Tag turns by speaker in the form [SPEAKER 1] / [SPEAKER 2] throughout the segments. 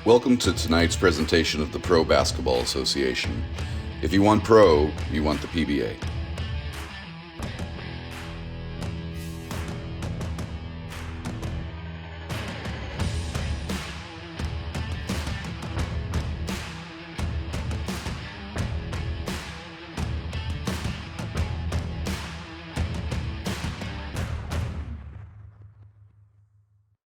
[SPEAKER 1] Welcome to tonight's presentation of the Pro Basketball Association. If you want pro, you want the PBA.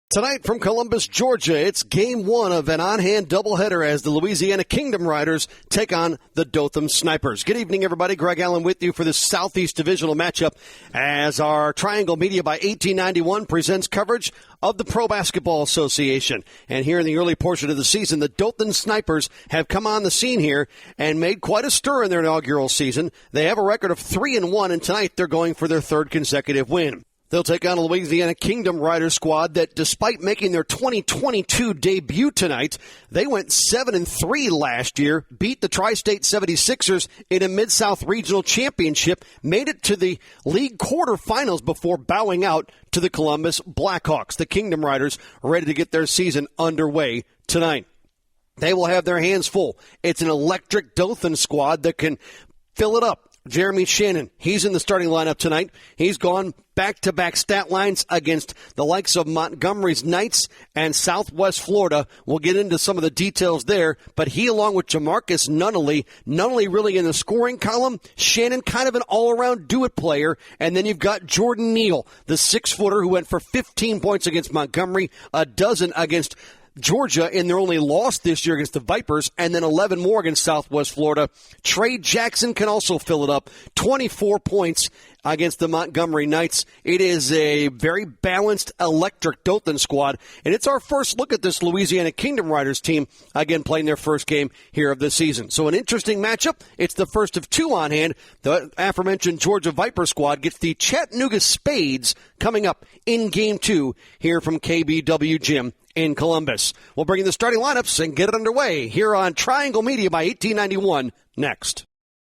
[SPEAKER 2] Tonight from Columbus, Georgia, it's game one of an on-hand doubleheader as the Louisiana Kingdom Riders take on the Dothan Snipers. Good evening, everybody. Greg Allen with you for this Southeast Divisional matchup as our Triangle Media by 1891 presents coverage of the Pro Basketball Association. And here in the early portion of the season, the Dothan Snipers have come on the scene here and made quite a stir in their inaugural season. They have a record of 3-1, and tonight they're going for their third consecutive win. They'll take on a Louisiana Kingdom Rider squad that, despite making their 2022 debut tonight, they went 7-3 last year, beat the Tri-State 76ers in a Mid-South Regional Championship, made it to the league quarterfinals before bowing out to the Columbus Blackhawks. The Kingdom Riders ready to get their season underway tonight. They will have their hands full. It's an electric Dothan squad that can fill it up. Jeremy Shannon, he's in the starting lineup tonight. He's gone back-to-back stat lines against the likes of Montgomery's Knights and Southwest Florida. We'll get into some of the details there, but he, along with Jamarcus Nunnally really in the scoring column. Shannon, kind of an all-around do-it player. And then you've got Jordan Neal, the 6-footer who went for 15 points against Montgomery, a dozen against Georgia in their only loss this year against the Vipers, and then 11 more against Southwest Florida. Trey Jackson can also fill it up. 24 points against the Montgomery Knights. It is a very balanced, electric Dothan squad, and it's our first look at this Louisiana Kingdom Riders team, again playing their first game here of the season. So an interesting matchup. It's the first of two on hand. The aforementioned Georgia Viper squad gets the Chattanooga Spades coming up in Game 2 here from KBW Gym in Columbus. We'll bring in the starting lineups and get it underway here on Triangle Media by 1891 next.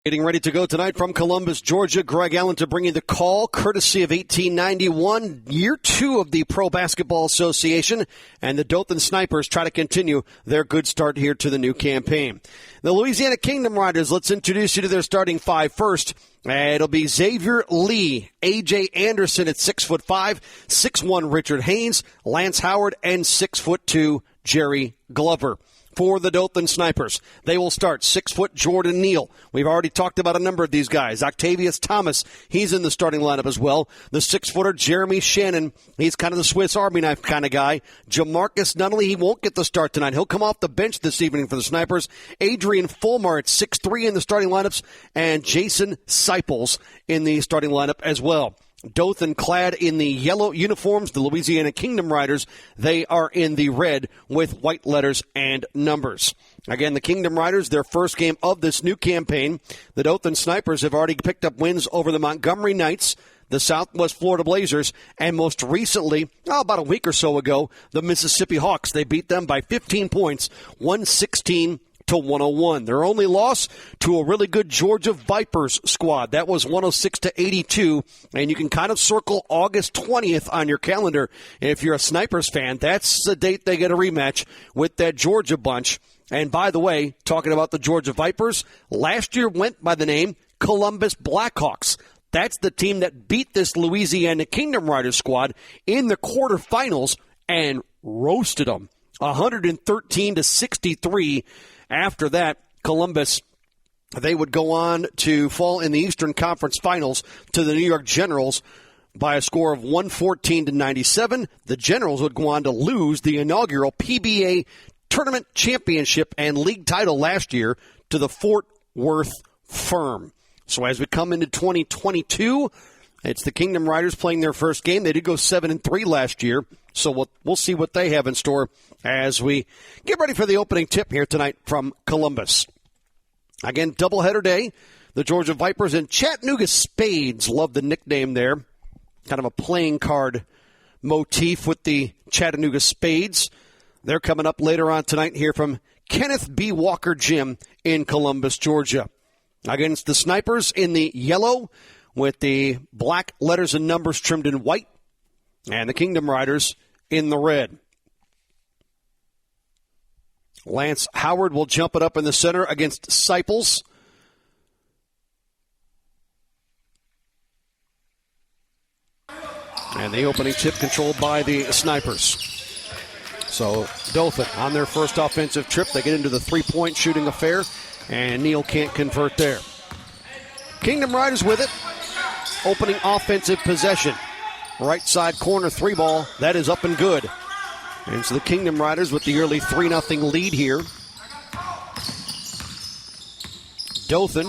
[SPEAKER 2] Getting ready to go tonight from Columbus, Georgia. Greg Allen to bring you the call, courtesy of 1891, year 2 of the Pro Basketball Association, and the Dothan Snipers try to continue their good start here to the new campaign. The Louisiana Kingdom Riders, let's introduce you to their starting five first. It'll be Xavier Lee, A.J. Anderson at 6'5", 6'1", Richard Haynes, Lance Howard, and 6'2", Jerry Glover. For the Dothan Snipers, they will start 6' Jordan Neal. We've already talked about a number of these guys. Octavius Thomas, he's in the starting lineup as well. The 6-footer Jeremy Shannon, he's kind of the Swiss Army knife kind of guy. Jamarcus Nunnally, he won't get the start tonight. He'll come off the bench this evening for the Snipers. Adrian Fulmer at 6'3" in the starting lineups, and Jason Seipels in the starting lineup as well. Dothan clad in the yellow uniforms, the Louisiana Kingdom Riders, they are in the red with white letters and numbers. Again, the Kingdom Riders, their first game of this new campaign. The Dothan Snipers have already picked up wins over the Montgomery Knights, the Southwest Florida Blazers, and most recently, about a week or so ago, the Mississippi Hawks. They beat them by 15 points, 116-101. Their only loss to a really good Georgia Vipers squad. That was 106-82, and you can kind of circle August 20th on your calendar. If you're a Snipers fan, that's the date they get a rematch with that Georgia bunch. And by the way, talking about the Georgia Vipers, last year went by the name Columbus Blackhawks. That's the team that beat this Louisiana Kingdom Riders squad in the quarterfinals and roasted them 113-63. After that, Columbus, they would go on to fall in the Eastern Conference Finals to the New York Generals by a score of 114-97. The Generals would go on to lose the inaugural PBA Tournament Championship and League title last year to the Fort Worth Firm. So as we come into 2022, it's the Kingdom Riders playing their first game. They did go 7-3 last year, so we'll see what they have in store as we get ready for the opening tip here tonight from Columbus. Again, doubleheader day. The Georgia Vipers and Chattanooga Spades. Love the nickname there. Kind of a playing card motif with the Chattanooga Spades. They're coming up later on tonight here from Kenneth B. Walker Gym in Columbus, Georgia. Against the Snipers in the yellow with the black letters and numbers trimmed in white, and the Kingdom Riders in the red. Lance Howard will jump it up in the center against Seipels. And the opening tip controlled by the Snipers. So Dothan on their first offensive trip. They get into the three-point shooting affair, and Neal can't convert there. Kingdom Riders with it. Opening offensive possession. Right side corner three ball. That is up and good. And so the Kingdom Riders with the early 3-0 lead here. Dothan.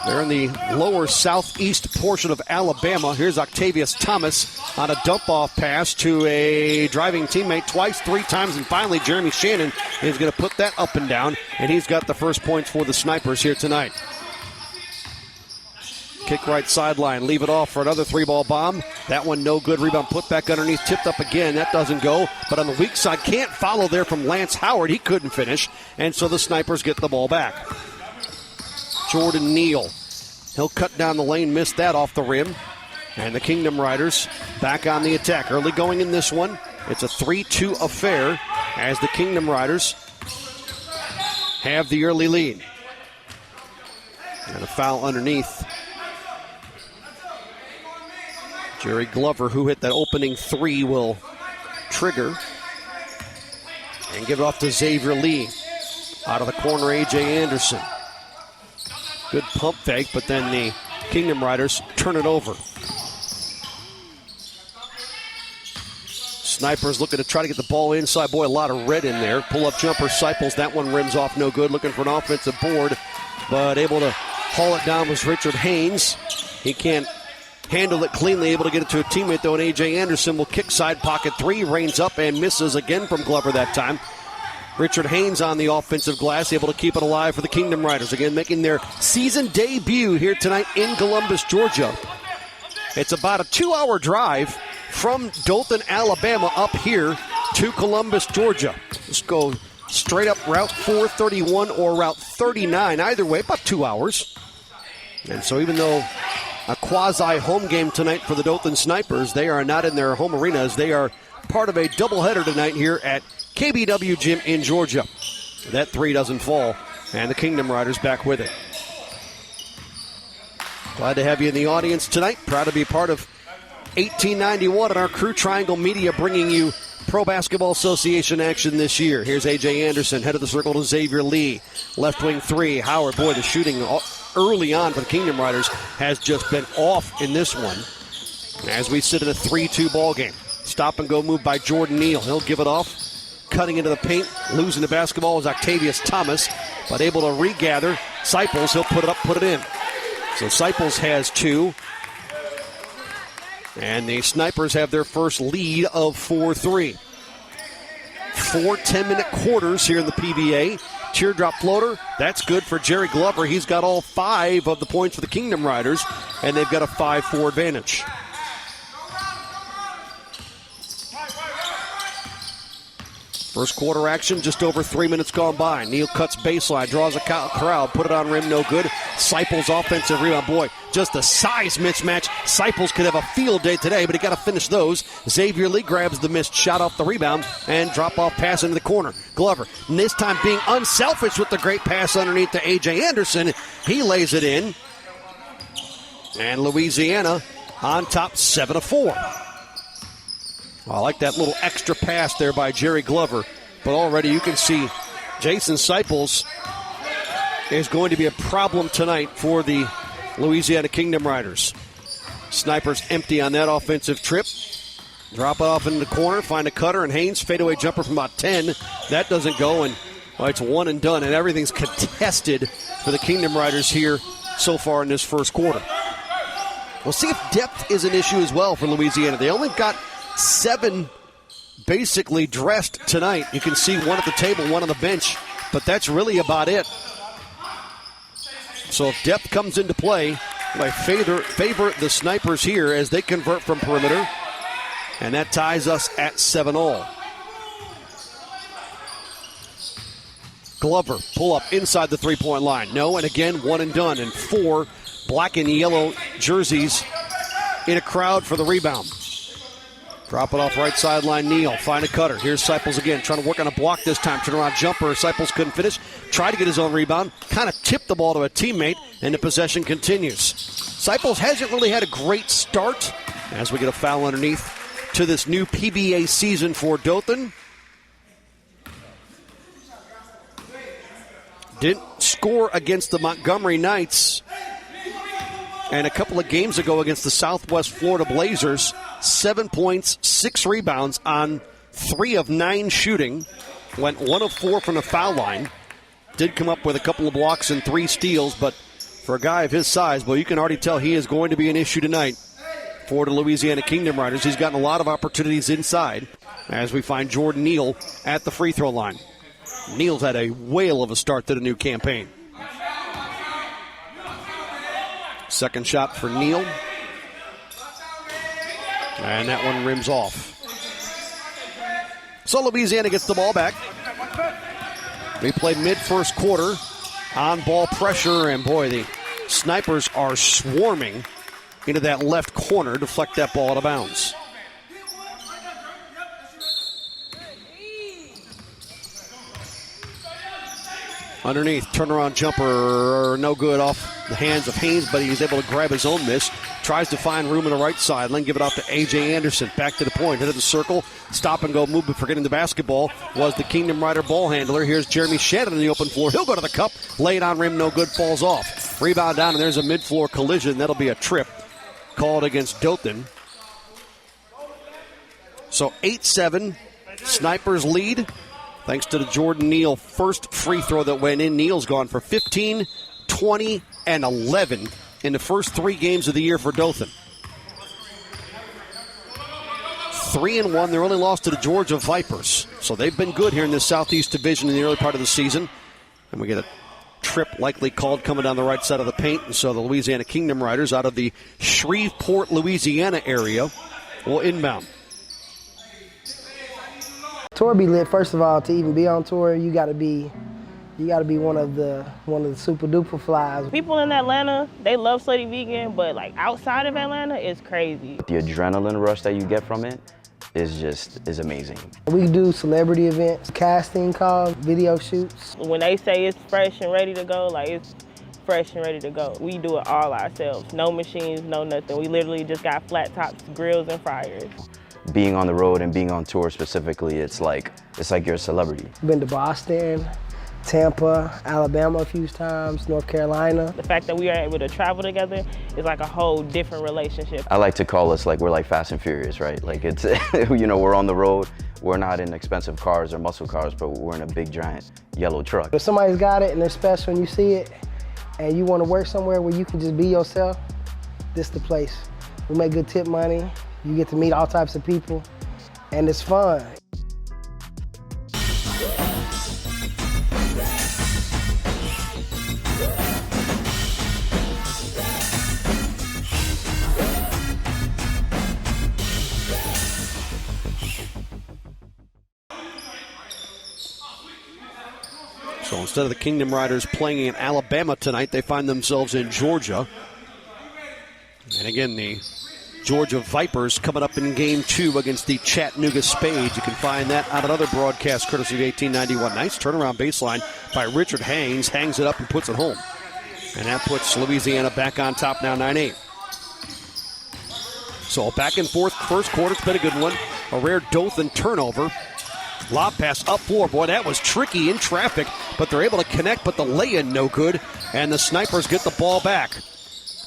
[SPEAKER 2] They're in the lower southeast portion of Alabama. Here's Octavius Thomas on a dump-off pass to a driving teammate twice, three times, and finally Jeremy Shannon is going to put that up and down, and he's got the first points for the Snipers here tonight. Kick right sideline, leave it off for another three-ball bomb. That one no good. Rebound put back underneath, tipped up again. That doesn't go. But on the weak side, can't follow there from Lance Howard. He couldn't finish, and so the Snipers get the ball back. Jordan Neal. He'll cut down the lane, missed that off the rim. And the Kingdom Riders back on the attack. Early going in this one. It's a 3-2 affair as the Kingdom Riders have the early lead. And a foul underneath. Jerry Glover, who hit that opening three, will trigger and give it off to Xavier Lee. Out of the corner, A.J. Anderson. Good pump fake, but then the Kingdom Riders turn it over. Snipers looking to try to get the ball inside. Boy, a lot of red in there. Pull-up jumper, Seipels. That one rims off, no good. Looking for an offensive board, but able to haul it down was Richard Haynes. He can't handle it cleanly, able to get it to a teammate, though, and A.J. Anderson will kick side pocket three, reins up and misses again from Glover that time. Richard Haynes on the offensive glass, able to keep it alive for the Kingdom Riders. Again, making their season debut here tonight in Columbus, Georgia. It's about a 2-hour drive from Dothan, Alabama, up here to Columbus, Georgia. Let's go straight up Route 431 or Route 39. Either way, about 2 hours. And so even though a quasi-home game tonight for the Dothan Snipers, they are not in their home arenas. They are part of a doubleheader tonight here at KBW Gym in Georgia. That three doesn't fall, and the Kingdom Riders back with it. Glad to have you in the audience tonight. Proud to be part of 1891 and our Crew Triangle Media bringing you Pro Basketball Association action this year. Here's A.J. Anderson, head of the circle to Xavier Lee. Left wing three. Howard, boy, the shooting early on for the Kingdom Riders has just been off in this one. As we sit in a 3-2 ball game. Stop and go move by Jordan Neal. He'll give it off. Cutting into the paint, losing the basketball was Octavius Thomas, but able to regather. Seipels, he'll put it up, put it in. So Seipels has two. And the Snipers have their first lead of 4-3. 4 10-minute quarters here in the PBA. Teardrop floater, that's good for Jerry Glover. He's got all 5 of the points for the Kingdom Riders, and they've got a 5-4 advantage. First quarter action, just over 3 minutes gone by. Neal cuts baseline, draws a crowd, put it on rim, no good. Seipels offensive rebound. Boy, just a size mismatch. Seipels could have a field day today, but he got to finish those. Xavier Lee grabs the missed shot off the rebound and drop-off pass into the corner. Glover, and this time being unselfish with the great pass underneath to A.J. Anderson. He lays it in. And Louisiana on top 7-4. I like that little extra pass there by Jerry Glover. But already you can see Jason Seipels is going to be a problem tonight for the Louisiana Kingdom Riders. Snipers empty on that offensive trip. Drop it off in the corner, find a cutter, and Haynes fadeaway jumper from about 10. That doesn't go, and it's one and done, and everything's contested for the Kingdom Riders here so far in this first quarter. We'll see if depth is an issue as well for Louisiana. They only got 7 basically dressed tonight. You can see one at the table, one on the bench, but that's really about it. So if depth comes into play, I favor the Snipers here as they convert from perimeter, and that ties us at 7-all. Glover, pull up inside the three-point line. No, and again, one and done, and 4 black and yellow jerseys in a crowd for the rebound. Drop it off right sideline. Neal, find a cutter. Here's Seipels again, trying to work on a block this time. Turn around jumper. Seipels couldn't finish. Tried to get his own rebound. Kind of tipped the ball to a teammate, and the possession continues. Seipels hasn't really had a great start as we get a foul underneath to this new PBA season for Dothan. Didn't score against the Montgomery Knights. And a couple of games ago against the Southwest Florida Blazers, 7 points, 6 rebounds on 3 of 9 shooting. Went 1 of 4 from the foul line. Did come up with a couple of blocks and 3 steals, but for a guy of his size, well, you can already tell he is going to be an issue tonight for the Louisiana Kingdom Riders. He's gotten a lot of opportunities inside as we find Jordan Neal at the free throw line. Neal's had a whale of a start to the new campaign. Second shot for Neal. And that one rims off. So Louisiana gets the ball back. We played mid-first quarter. On-ball pressure, and boy, the Snipers are swarming into that left corner, deflect that ball out of bounds. Underneath, turnaround jumper, no good off the hands of Haynes, but he's able to grab his own miss. Tries to find room on the right side. Then give it off to A.J. Anderson. Back to the point, head of the circle. Stop and go movement for getting the basketball was the Kingdom Rider ball handler. Here's Jeremy Shannon on the open floor. He'll go to the cup. Lay it on rim, no good, falls off. Rebound down, and there's a mid-floor collision. That'll be a trip called against Dothan. So 8-7, Snipers lead. Thanks to the Jordan Neal first free throw that went in. Neal's gone for 15, 20, and 11 in the first 3 games of the year for Dothan. 3-1. Their only loss to the Georgia Vipers. So they've been good here in this Southeast Division in the early part of the season. And we get a trip likely called coming down the right side of the paint. And so the Louisiana Kingdom Riders out of the Shreveport, Louisiana area will inbound.
[SPEAKER 3] Tour be lit. First of all, to even be on tour, you got to be one of the super duper flies.
[SPEAKER 4] People in Atlanta, they love Slutty Vegan, but like outside of Atlanta, it's crazy.
[SPEAKER 5] The adrenaline rush that you get from it is amazing.
[SPEAKER 3] We do celebrity events, casting calls, video shoots.
[SPEAKER 4] When they say it's fresh and ready to go, like it's fresh and ready to go. We do it all ourselves. No machines, no nothing. We literally just got flat tops, grills, and fryers.
[SPEAKER 5] Being on the road and being on tour specifically, it's like you're a celebrity.
[SPEAKER 3] Been to Boston, Tampa, Alabama a few times, North Carolina.
[SPEAKER 4] The fact that we are able to travel together is like a whole different relationship.
[SPEAKER 5] I like to call us like we're like Fast and Furious, right? Like it's, we're on the road. We're not in expensive cars or muscle cars, but we're in a big giant yellow truck.
[SPEAKER 3] If somebody's got it and they're special and you see it and you want to work somewhere where you can just be yourself, this the place. We make good tip money. You get to meet all types of people, and it's fun.
[SPEAKER 2] So instead of the Kingdom Riders playing in Alabama tonight, they find themselves in Georgia. And again, the Georgia Vipers coming up in Game 2 against the Chattanooga Spades. You can find that on another broadcast courtesy of 1891. Nice turnaround baseline by Richard Haynes. Hangs it up and puts it home. And that puts Louisiana back on top now, 9-8. So back and forth first quarter. It's been a good one. A rare Dothan turnover. Lob pass up floor. Boy, that was tricky in traffic, but they're able to connect, but the lay-in no good. And the Snipers get the ball back.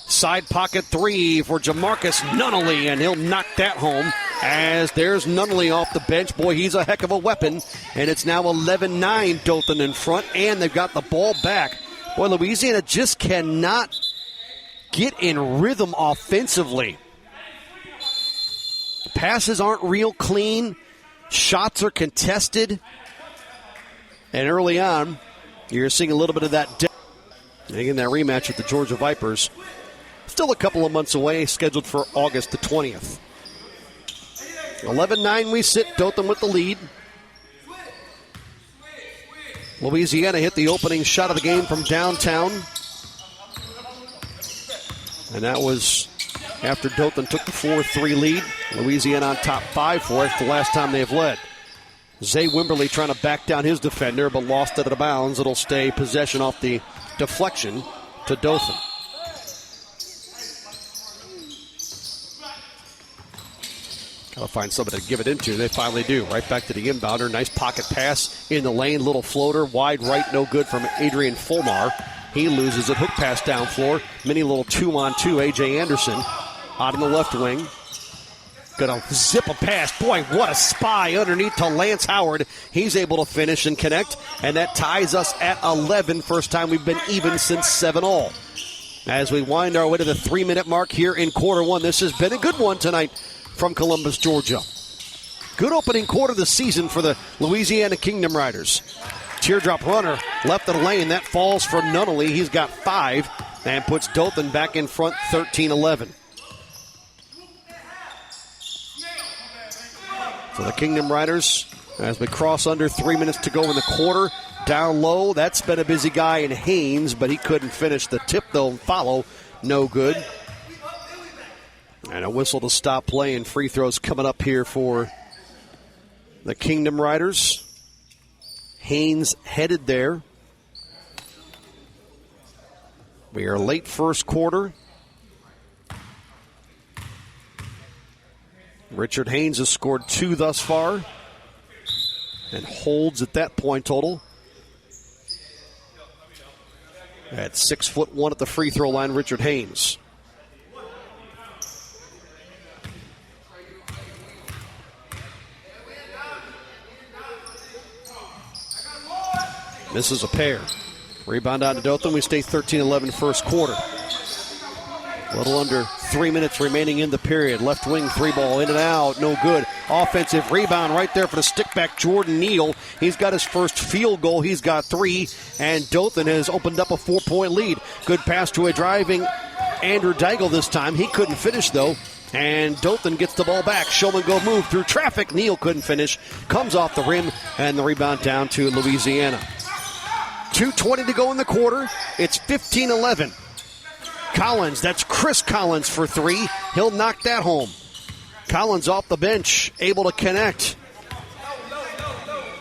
[SPEAKER 2] Side pocket 3 for Jamarcus Nunnally, and he'll knock that home as there's Nunnally off the bench. Boy, he's a heck of a weapon, and it's now 11-9 Dothan in front, and they've got the ball back. Boy, Louisiana just cannot get in rhythm offensively. Passes aren't real clean. Shots are contested. And early on, you're seeing a little bit of that depth. And again, that rematch with the Georgia Vipers. Still a couple of months away, scheduled for August the 20th. 11-9 we sit, Dothan with the lead. Louisiana hit the opening shot of the game from downtown. And that was after Dothan took the 4-3 lead. Louisiana on top 5-4. It's the last time they've led. Zay Wimberly trying to back down his defender, but lost it out of bounds. It'll stay possession off the deflection to Dothan. Got to find somebody to give it into. They finally do. Right back to the inbounder. Nice pocket pass in the lane. Little floater. Wide right, no good from Adrian Fulmar. He loses it. Hook pass down floor. Mini little 2-on-2. A.J. Anderson out on the left wing. Gonna zip a pass. Boy, what a spy underneath to Lance Howard. He's able to finish and connect, and that ties us at 11. First time we've been even since 7-all. As we wind our way to the 3-minute mark here in quarter one, this has been a good one tonight from Columbus, Georgia. Good opening quarter of the season for the Louisiana Kingdom Riders. Teardrop runner left of the lane. That falls for Nunnally. He's got 5 and puts Dothan back in front 13-11. For the Kingdom Riders, as we cross under 3 minutes to go in the quarter, down low, that's been a busy guy in Haynes, but he couldn't finish the tip, though, follow, no good. And a whistle to stop play, and free throws coming up here for the Kingdom Riders. Haynes headed there. We are late first quarter. Richard Haynes has scored 2 thus far and holds at that point total. At 6'1" at the free throw line, Richard Haynes. Misses a pair. Rebound out to Dothan. We stay 13-11 first quarter. A little under 3 minutes remaining in the period. Left wing 3-ball in and out. No good. Offensive rebound right there for the stick back Jordan Neal. He's got his first field goal. He's got 3. And Dothan has opened up a 4-point lead. Good pass to a driving Andrew Daigle this time. He couldn't finish though. And Dothan gets the ball back. Showman go move through traffic. Neal couldn't finish. Comes off the rim. And the rebound down to Louisiana. 2:20 to go in the quarter. It's 15-11. Collins, that's Chris Collins for 3. He'll knock that home. Collins off the bench, able to connect.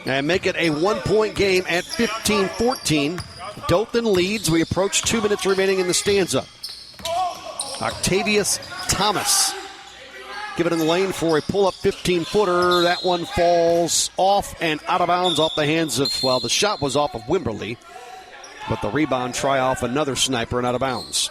[SPEAKER 2] And make it a 1-point game at 15-14. Dothan leads. We approach 2 minutes remaining in the stanza. Octavius Thomas. Give it in the lane for a pull-up 15-footer. That one falls off and out of bounds off the hands of, well, the shot was off of Wimberly. But the rebound try off another sniper and out of bounds.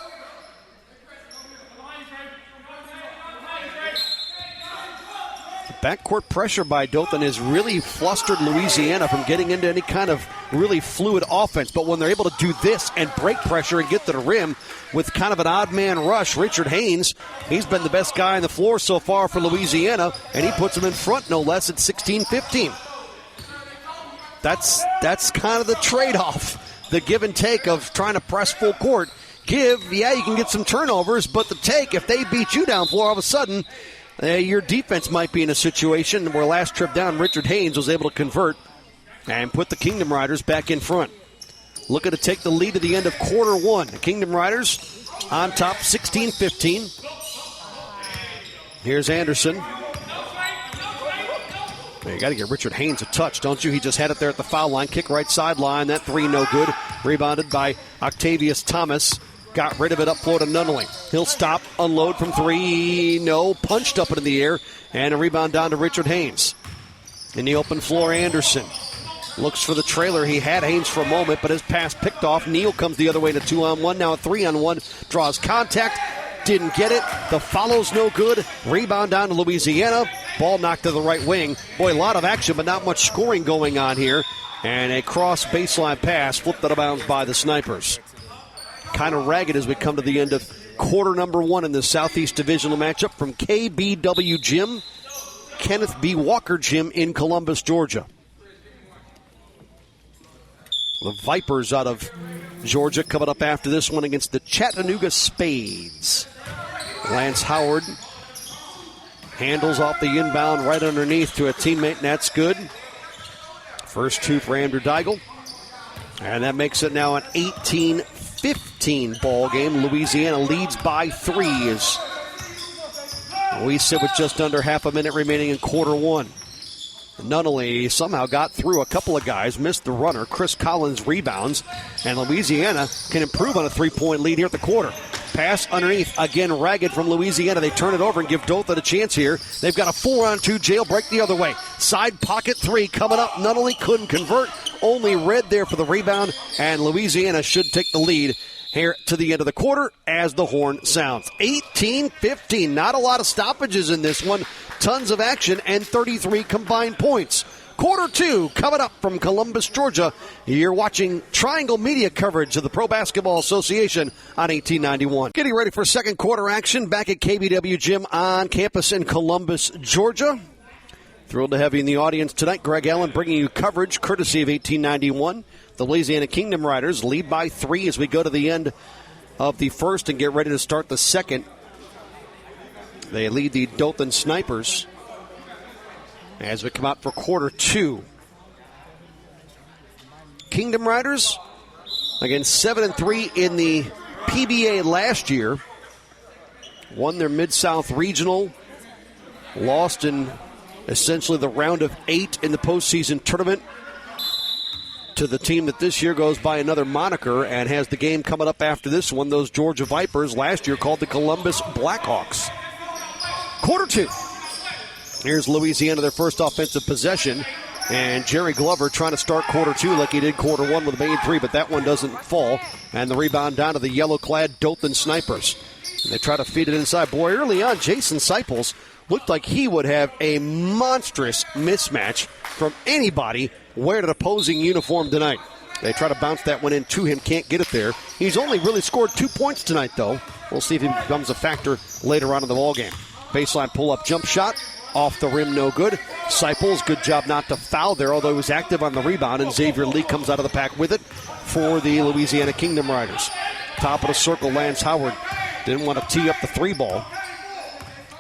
[SPEAKER 2] Backcourt pressure by Dothan has really flustered Louisiana from getting into any kind of really fluid offense. But when they're able to do this and break pressure and get to the rim with kind of an odd man rush, Richard Haynes, he's been the best guy on the floor so far for Louisiana, and he puts them in front no less at 16-15. That's kind of the trade-off, the give and take of trying to press full court. Give, yeah, you can get some turnovers, but the take, if they beat you down floor all of a sudden, your defense might be in a situation where last trip down, Richard Haynes was able to convert and put the Kingdom Riders back in front. Looking to take the lead to the end of quarter one. The Kingdom Riders on top 16-15. Here's Anderson. You got to get Richard Haynes a touch, don't you? He just had it there at the foul line. Kick right sideline. That 3 no good. Rebounded by Octavius Thomas. Got rid of it up floor to Nunnally. He'll stop, unload from 3. No. Punched up into the air. And a rebound down to Richard Haynes. In the open floor, Anderson looks for the trailer. He had Haynes for a moment, but his pass picked off. Neal comes the other way to 2-on-1. Now a 3-on-1. Draws contact. Didn't get it. The follow's no good. Rebound down to Louisiana. Ball knocked to the right wing. Boy, a lot of action, but not much scoring going on here. And a cross baseline pass flipped out of bounds by the Snipers. Kind of ragged as we come to the end of quarter number 1 in the Southeast Divisional matchup from KBW Gym, Kenneth B. Walker Gym in Columbus, Georgia. The Vipers out of Georgia coming up after this one against the Chattanooga Spades. Lance Howard handles off the inbound right underneath to a teammate, and that's good. First 2 for Andrew Daigle. And that makes it now an 18-15 ball game. Louisiana leads by 3 as We sit with just under half a minute remaining in quarter one. Nunnally somehow got through a couple of guys, missed the runner. Chris Collins rebounds, and Louisiana can improve on a three-point lead here at the quarter. Pass underneath, again ragged from Louisiana. They turn it over and give Dothan a chance here. They've got a 4-on-2 jailbreak the other way. Side pocket three coming up. Nunnally couldn't convert. Only Red there for the rebound, and Louisiana should take the lead here to the end of the quarter as the horn sounds. 18-15. Not a lot of stoppages in this one. Tons of action and 33 combined points. Quarter two coming up from Columbus, Georgia. You're watching Triangle Media coverage of the Pro Basketball Association on 1891. Getting ready for second quarter action back at KBW Gym on campus in Columbus, Georgia. Thrilled to have you in the audience tonight. Greg Allen bringing you coverage courtesy of 1891. The Louisiana Kingdom Riders lead by 3 as we go to the end of the first and get ready to start the second. They lead the Dothan Snipers as we come out for quarter two. Kingdom Riders, again, 7-3 in the PBA last year. Won their Mid-South Regional. Lost in essentially the round of 8 in the postseason tournament to the team that this year goes by another moniker and has the game coming up after this one. Those Georgia Vipers last year called the Columbus Blackhawks. Quarter two. Here's Louisiana, their first offensive possession. And Jerry Glover trying to start quarter two like he did quarter one with a main three, but that one doesn't fall. And the rebound down to the yellow-clad Dothan Snipers. And they try to feed it inside. Boy, early on, Jason Seipels looked like he would have a monstrous mismatch from anybody wearing an opposing uniform tonight. They try to bounce that one in to him, can't get it there. He's only really scored 2 points tonight, though. We'll see if he becomes a factor later on in the ballgame. Baseline pull-up jump shot. Off the rim, no good. Seipels, good job not to foul there, although he was active on the rebound, and Xavier Lee comes out of the pack with it for the Louisiana Kingdom Riders. Top of the circle, Lance Howard didn't want to tee up the three ball,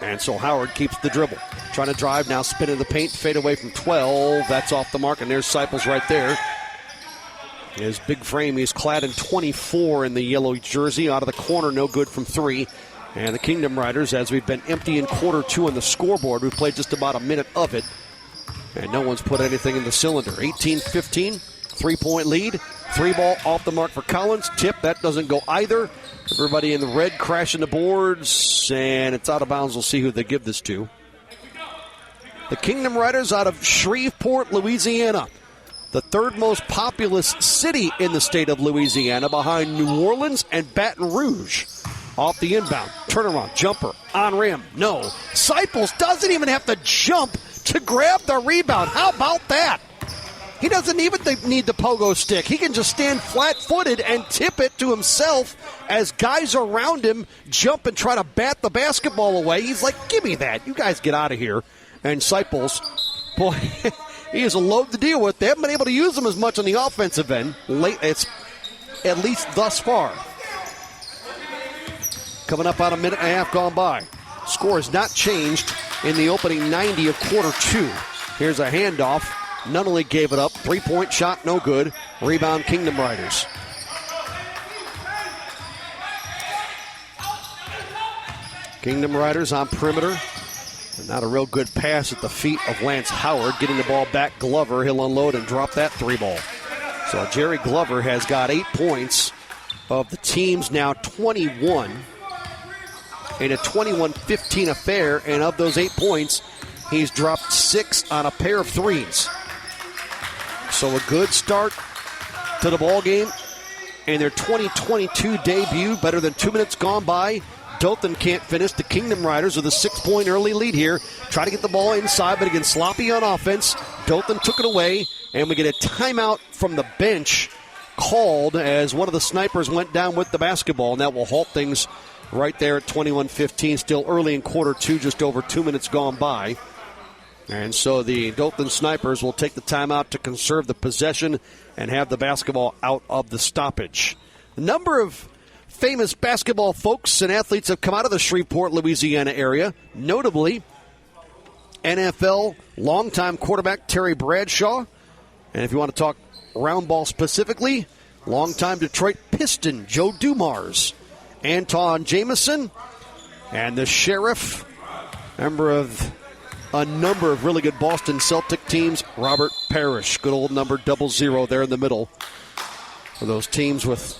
[SPEAKER 2] and so Howard keeps the dribble. Trying to drive, now spinning the paint, fade away from 12. That's off the mark, and there's Seipels right there. His big frame, he's clad in 24 in the yellow jersey. Out of the corner, no good from 3. And the Kingdom Riders, as we've been empty in quarter two on the scoreboard, we've played just about a minute of it, and no one's put anything in the cylinder. 18-15, three-point lead. Three ball off the mark for Collins. Tip, that doesn't go either. Everybody in the red crashing the boards, and it's out of bounds. We'll see who they give this to. The Kingdom Riders out of Shreveport, Louisiana, the third most populous city in the state of Louisiana, behind New Orleans and Baton Rouge. Off the inbound, turnaround, jumper, on rim, no. Seipels doesn't even have to jump to grab the rebound. How about that? He doesn't even need the pogo stick. He can just stand flat-footed and tip it to himself as guys around him jump and try to bat the basketball away. He's like, give me that. You guys get out of here. And Seipels, boy, he is a load to deal with. They haven't been able to use him as much on the offensive end, it's at least thus far. Coming up on a minute and a half gone by. Score has not changed in the opening 90 of quarter two. Here's a handoff. Nunnally gave it up. Three-point shot, no good. Rebound, Kingdom Riders. Kingdom Riders on perimeter. Not a real good pass at the feet of Lance Howard. Getting the ball back, Glover. He'll unload and drop that three ball. So Jerry Glover has got 8 points of the team's now 21. In a 21-15 affair, and of those 8 points, he's dropped 6 on a pair of threes. So a good start to the ball game. In their 2022 debut, better than 2 minutes gone by. Dothan can't finish. The Kingdom Riders with a 6-point early lead here. Try to get the ball inside, but again, sloppy on offense. Dothan took it away, and we get a timeout from the bench called as one of the Snipers went down with the basketball, and that will halt things right there at 21-15, still early in quarter two, just over 2 minutes gone by. And so the Dothan Snipers will take the timeout to conserve the possession and have the basketball out of the stoppage. A number of famous basketball folks and athletes have come out of the Shreveport, Louisiana area, notably NFL longtime quarterback Terry Bradshaw. And if you want to talk round ball specifically, longtime Detroit Piston Joe Dumars. Anton Jameson, and the Sheriff member of a number of really good Boston Celtic teams, Robert Parrish. Good old number 00 there in the middle. For those teams with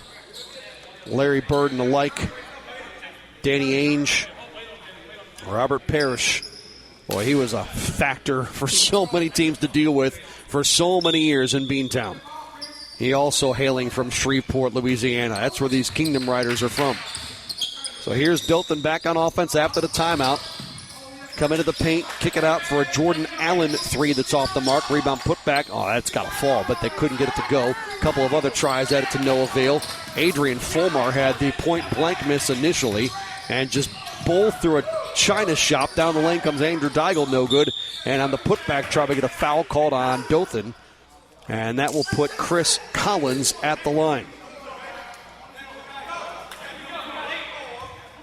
[SPEAKER 2] Larry Bird and the like, Danny Ainge, Robert Parrish. Boy, he was a factor for so many teams to deal with for so many years in Beantown. He also hailing from Shreveport, Louisiana. That's where these Kingdom Riders are from. So here's Dothan back on offense after the timeout. Come into the paint, kick it out for a Jordan Allen three that's off the mark. Rebound put back. Oh, that's got to fall, but they couldn't get it to go. A couple of other tries at it to no avail. Adrian Fulmar had the point-blank miss initially and just bowled through a China shop. Down the lane comes Andrew Deigel, no good. And on the putback, trying to get a foul called on Dothan. And that will put Chris Collins at the line.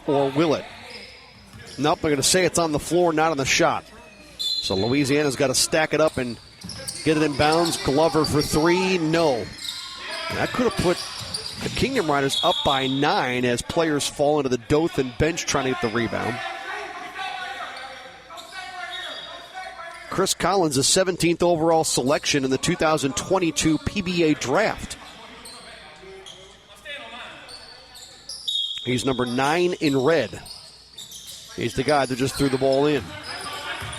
[SPEAKER 2] Or will it? Nope, I'm going to say it's on the floor, not on the shot. So Louisiana's got to stack it up and get it in bounds. Glover for three, no. And that could have put the Kingdom Riders up by 9 as players fall into the Dothan bench trying to get the rebound. Chris Collins, a 17th overall selection in the 2022 PBA draft. He's number 9 in red. He's the guy that just threw the ball in.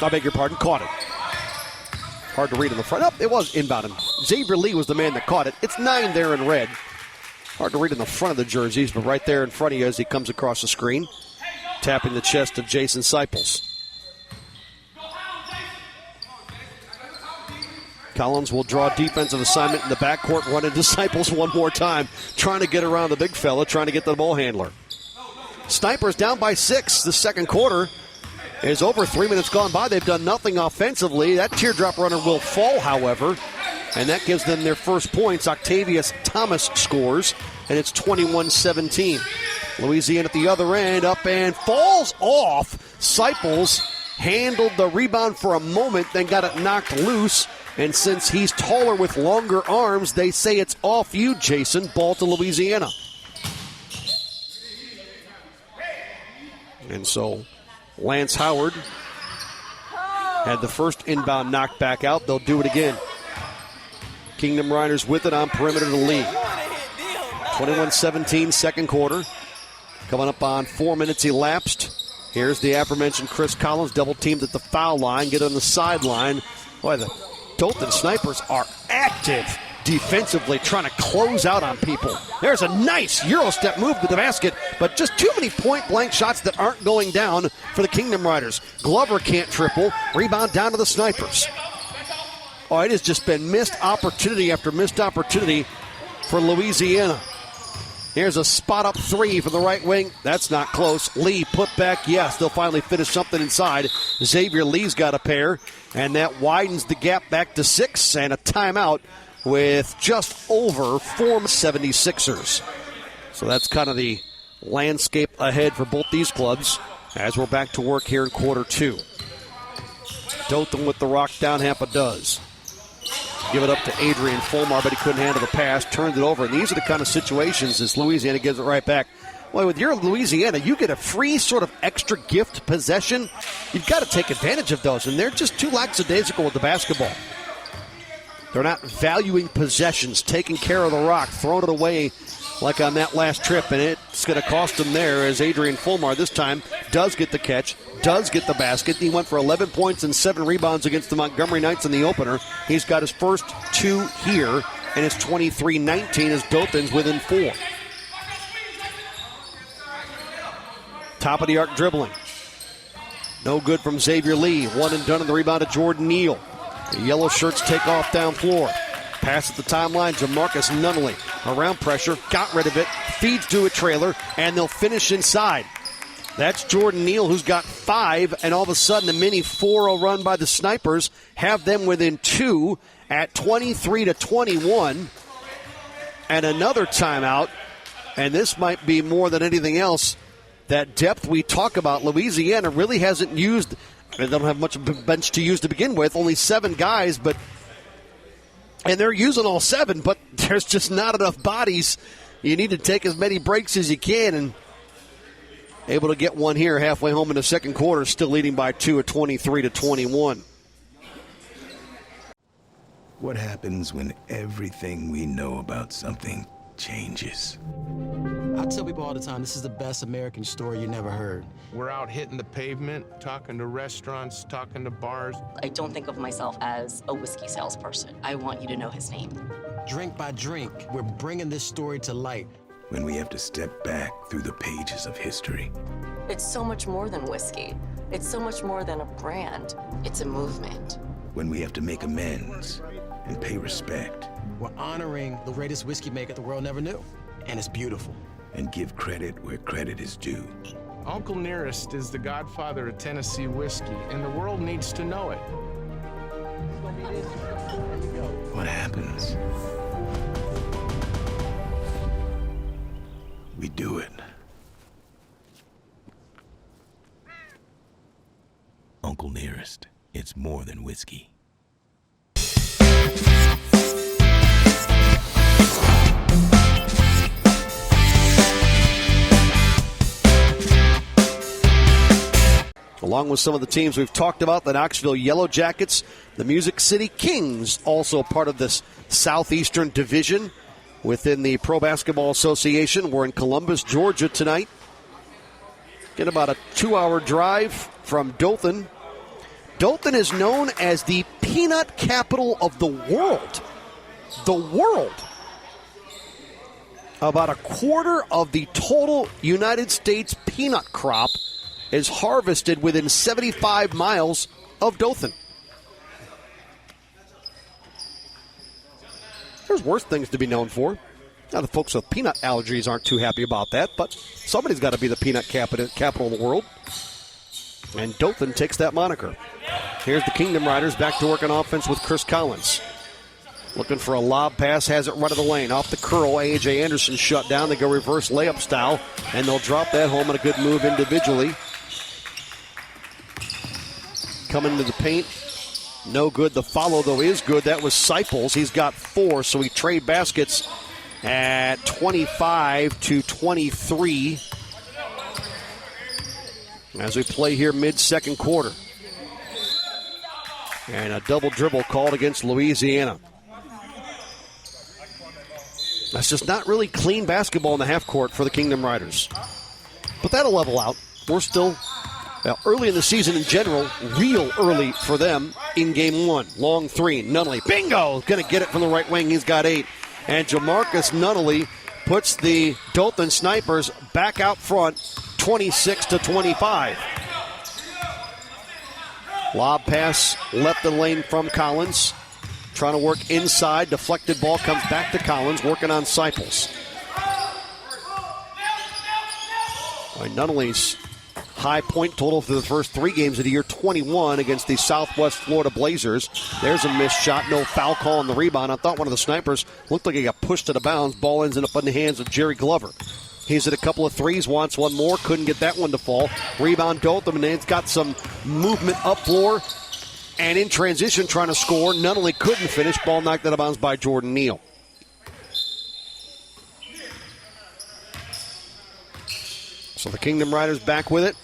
[SPEAKER 2] I beg your pardon, caught it. Hard to read in the front. Oh, it was inbound. Xavier Lee was the man that caught it. It's 9 there in red. Hard to read in the front of the jerseys, but right there in front of you as he comes across the screen. Tapping the chest of Jason Seipels. Collins will draw a defensive assignment in the backcourt, run into Seipels one more time, trying to get around the big fella, trying to get the ball handler. Snipers down by 6. The second quarter is over. 3 minutes gone by. They've done nothing offensively. That teardrop runner will fall, however, and that gives them their first points. Octavius Thomas scores, and it's 21-17. Louisiana at the other end, up and falls off. Seipels handled the rebound for a moment, then got it knocked loose. And since he's taller with longer arms, they say it's off you, Jason. Ball to Louisiana. And so Lance Howard had the first inbound knocked back out. They'll do it again. Kingdom Riders with it on perimeter to lead. 21-17, second quarter. Coming up on 4 minutes elapsed. Here's the aforementioned Chris Collins, double teamed at the foul line, get on the sideline. Boy, the Dothan Snipers are active defensively, trying to close out on people. There's a nice Euro step move to the basket, but just too many point-blank shots that aren't going down for the Kingdom Riders. Glover can't triple. Rebound down to the Snipers. Oh, it has just been missed opportunity after missed opportunity for Louisiana. Here's a spot-up three from the right wing. That's not close. Lee put back, yes. They'll finally finish something inside. Xavier Lee's got a pair, and that widens the gap back to 6, and a timeout with just over 476ers. So that's kind of the landscape ahead for both these clubs as we're back to work here in quarter 2. Dothan with the rock down, Hampa does. Give it up to Adrian Fulmar, but he couldn't handle the pass, turned it over. And these are the kind of situations as Louisiana gives it right back. Well, with your Louisiana, you get a free sort of extra gift possession. You've got to take advantage of those, and they're just too lackadaisical with the basketball. They're not valuing possessions, taking care of the rock, throwing it away like on that last trip, and it's going to cost them there as Adrian Fulmar this time does get the catch, does get the basket. He went for 11 points and 7 rebounds against the Montgomery Knights in the opener. He's got his first 2 here, and it's 23-19 as Dothan's within 4. Top of the arc dribbling. No good from Xavier Lee. One and done on the rebound to Jordan Neal. The yellow shirts take off down floor. Pass at the timeline, Jamarcus Nunnally. Around pressure, got rid of it, feeds to a trailer, and they'll finish inside. That's Jordan Neal, who's got 5, and all of a sudden a mini 4-0 run by the Snipers have them within 2 at 23-21. And another timeout, and this might be more than anything else, that depth we talk about. Louisiana really hasn't used, they don't have much of a bench to use to begin with, only 7 guys, and they're using all 7, but there's just not enough bodies. You need to take as many breaks as you can, and able to get one here halfway home in the second quarter, still leading by 2 at 23-21.
[SPEAKER 6] What happens when everything we know about something changes?
[SPEAKER 7] I tell people all the time, this is the best American story you never heard.
[SPEAKER 8] We're out hitting the pavement, talking to restaurants, talking to bars.
[SPEAKER 9] I don't think of myself as a whiskey salesperson. I want you to know his name.
[SPEAKER 7] Drink by drink, we're bringing this story to light.
[SPEAKER 6] When we have to step back through the pages of history.
[SPEAKER 9] It's so much more than whiskey. It's so much more than a brand. It's a movement.
[SPEAKER 6] When we have to make amends and pay respect.
[SPEAKER 7] We're honoring the greatest whiskey maker the world never knew, and it's beautiful.
[SPEAKER 6] And give credit where credit is due.
[SPEAKER 8] Uncle Nearest is the godfather of Tennessee whiskey, and the world needs to know it.
[SPEAKER 6] What happens? We do it. Uncle Nearest, it's more than whiskey.
[SPEAKER 2] Along with some of the teams we've talked about, the Knoxville Yellow Jackets, the Music City Kings, also part of this Southeastern Division within the Pro Basketball Association. We're in Columbus, Georgia tonight. Get about a 2-hour drive from Dothan. Dothan is known as the peanut capital of the world. The world. About a quarter of the total United States peanut crop is harvested within 75 miles of Dothan. There's worse things to be known for. Now, the folks with peanut allergies aren't too happy about that, but somebody's got to be the peanut capital of the world. And Dothan takes that moniker. Here's the Kingdom Riders back to work on offense with Chris Collins. Looking for a lob pass, has it right of the lane. Off the curl, A.J. Anderson shut down. They go reverse layup style, and they'll drop that home on a good move individually. Coming into the paint, no good. The follow, though, is good. That was Seipels. He's got 4, so we trade baskets at 25-23 as we play here mid-second quarter. And a double dribble called against Louisiana. That's just not really clean basketball in the half court for the Kingdom Riders. But that'll level out. We're still early in the season in general, real early for them in game 1. Long 3, Nunnally. Bingo! Going to get it from the right wing. He's got 8. And Jamarcus Nunnally puts the Dothan Snipers back out front, 26-25. Lob pass left the lane from Collins. Trying to work inside. Deflected ball comes back to Collins, working on Seipels. Nunnally's high point total for the first 3 games of the year, 21 against the Southwest Florida Blazers. There's a missed shot, no foul call on the rebound. I thought one of the Snipers looked like he got pushed out of bounds. Ball ends up in the hands of Jerry Glover. He's hit a couple of threes, wants one more, couldn't get that one to fall. Rebound Dothan, and it's got some movement up floor. And in transition, trying to score. Nunnally couldn't finish. Ball knocked out of bounds by Jordan Neal. So the Kingdom Riders back with it.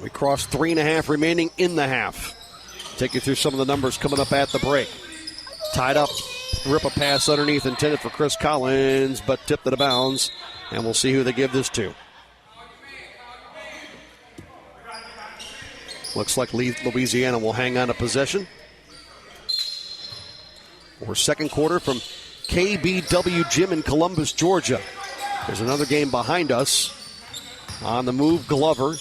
[SPEAKER 2] We cross 3.5 remaining in the half. Take you through some of the numbers coming up at the break. Tied up, rip a pass underneath, intended for Chris Collins, but tipped out of bounds. And we'll see who they give this to. Looks like Louisiana will hang on to possession. Or second quarter from KBW Gym in Columbus, Georgia. There's another game behind us. On the move, Glover.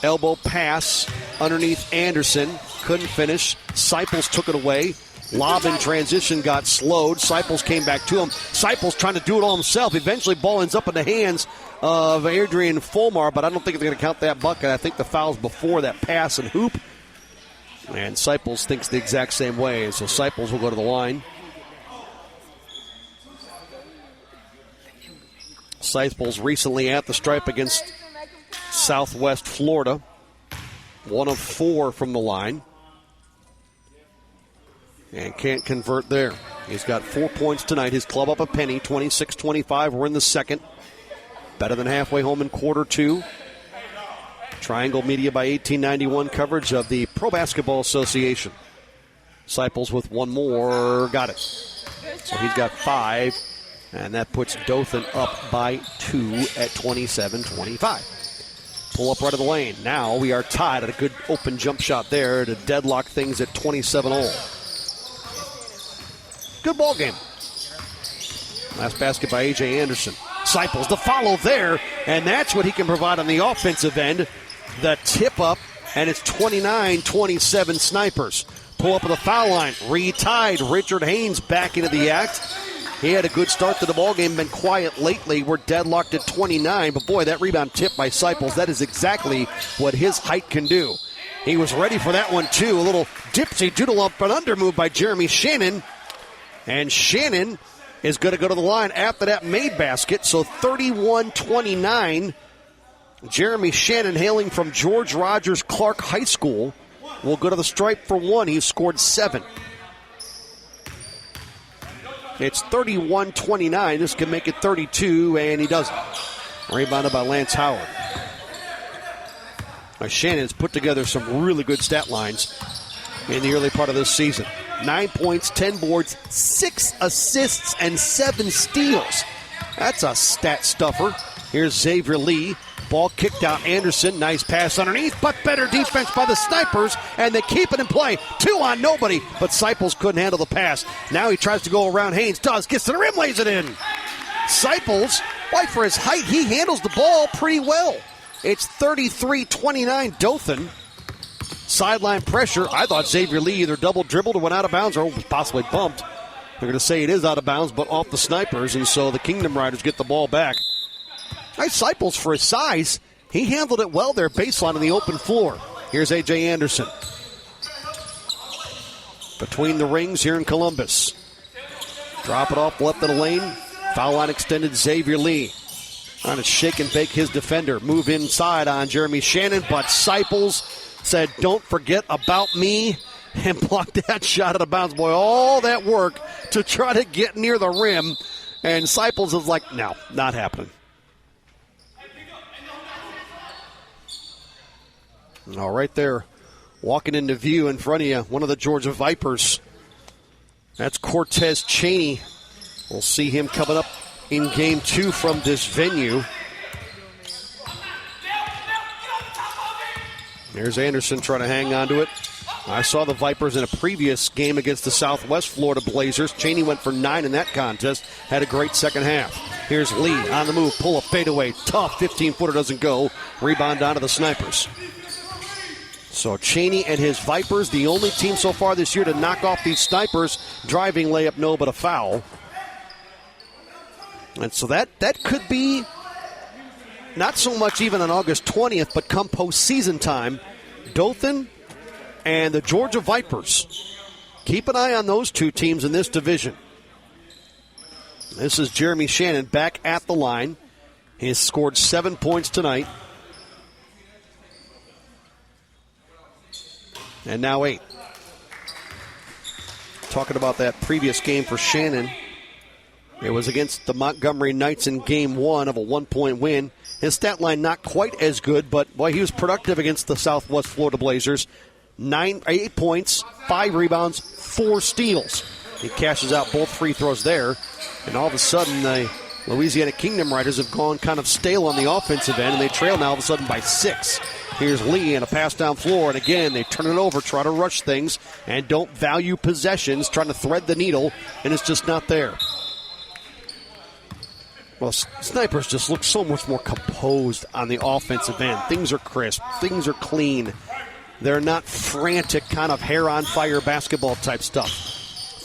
[SPEAKER 2] Elbow pass underneath Anderson. Couldn't finish. Seipels took it away. Lob in transition got slowed. Seipels came back to him. Seipels trying to do it all himself. Eventually, ball ends up in the hands of Adrian Fulmar, but I don't think they're going to count that bucket. I think the foul's before that pass and hoop. And Seipels thinks the exact same way, so Seipels will go to the line. Seipels recently at the stripe against Southwest Florida. 1 of 4 from the line. And can't convert there. He's got 4 points tonight. His club up a penny, 26-25. We're in the second. Better than halfway home in quarter 2. Triangle Media by 1891 coverage of the Pro Basketball Association. Seipels with one more. Got it. So he's got 5. And that puts Dothan up by 2 at 27-25. Pull up right of the lane. Now we are tied at a good open jump shot there to deadlock things at 27-all. Good ball game. Last basket by A.J. Anderson. Seipels, the follow there, and that's what he can provide on the offensive end. The tip up, and it's 29-27 Snipers. Pull up at the foul line. Retied. Richard Haynes back into the act. He had a good start to the ballgame, been quiet lately. We're deadlocked at 29, but boy, that rebound tip by Seipels, that is exactly what his height can do. He was ready for that one, too. A little dipsy doodle up and under move by Jeremy Shannon. And Shannon is going to go to the line after that made basket, so 31-29. Jeremy Shannon, hailing from George Rogers Clark High School, will go to the stripe for one. He's scored 7. It's 31-29. This can make it 32, and he doesn't. Rebounded by Lance Howard. Now, Shannon's put together some really good stat lines in the early part of this season. 9 points, 10 boards, 6 assists, and 7 steals. That's a stat stuffer. Here's Xavier Lee. Ball kicked out Anderson. Nice pass underneath, but better defense by the Snipers, and they keep it in play. 2 on nobody, but Seipels couldn't handle the pass. Now he tries to go around Haynes. Gets to the rim, lays it in. Seipels, why, for his height, he handles the ball pretty well. It's 33-29 Dothan. Sideline pressure. I thought Xavier Lee either double dribbled or went out of bounds or possibly bumped. They're going to say it is out of bounds, but off the Snipers, and so the Kingdom Riders get the ball back. Nice Seipels for his size. He handled it well there, baseline on the open floor. Here's A.J. Anderson. Between the rings here in Columbus. Drop it off left of the lane. Foul line extended, Xavier Lee. Trying to shake and bake his defender. Move inside on Jeremy Shannon, but Seipels said, "Don't forget about me," and blocked that shot out of bounds. Boy, all that work to try to get near the rim, and Seipels is like, no, not happening. All right there, walking into view in front of you, one of the Georgia Vipers. That's Cortez Chaney. We'll see him coming up in Game 2 from this venue. There's Anderson trying to hang on to it. I saw the Vipers in a previous game against the Southwest Florida Blazers. Chaney went for 9 in that contest. Had a great second half. Here's Lee on the move. Pull up, fadeaway. Tough 15-footer doesn't go. Rebound down to the Snipers. So Chaney and his Vipers, the only team so far this year to knock off these Snipers. Driving layup, no, but a foul. And so that could be not so much even on August 20th, but come postseason time, Dothan and the Georgia Vipers. Keep an eye on those two teams in this division. This is Jeremy Shannon back at the line. He has scored 7 points tonight. And now 8. Talking about that previous game for Shannon. It was against the Montgomery Knights in Game 1 of a 1-point win. His stat line not quite as good, but boy, he was productive against the Southwest Florida Blazers. 8 points, 5 rebounds, 4 steals. He cashes out both free throws there. And all of a sudden, the Louisiana Kingdom Riders have gone kind of stale on the offensive end, and they trail now all of a sudden by 6. Here's Lee and a pass down floor, and again, they turn it over, try to rush things, and don't value possessions, trying to thread the needle, and it's just not there. Well, Snipers just look so much more composed on the offensive end. Things are crisp. Things are clean. They're not frantic kind of hair-on-fire basketball type stuff.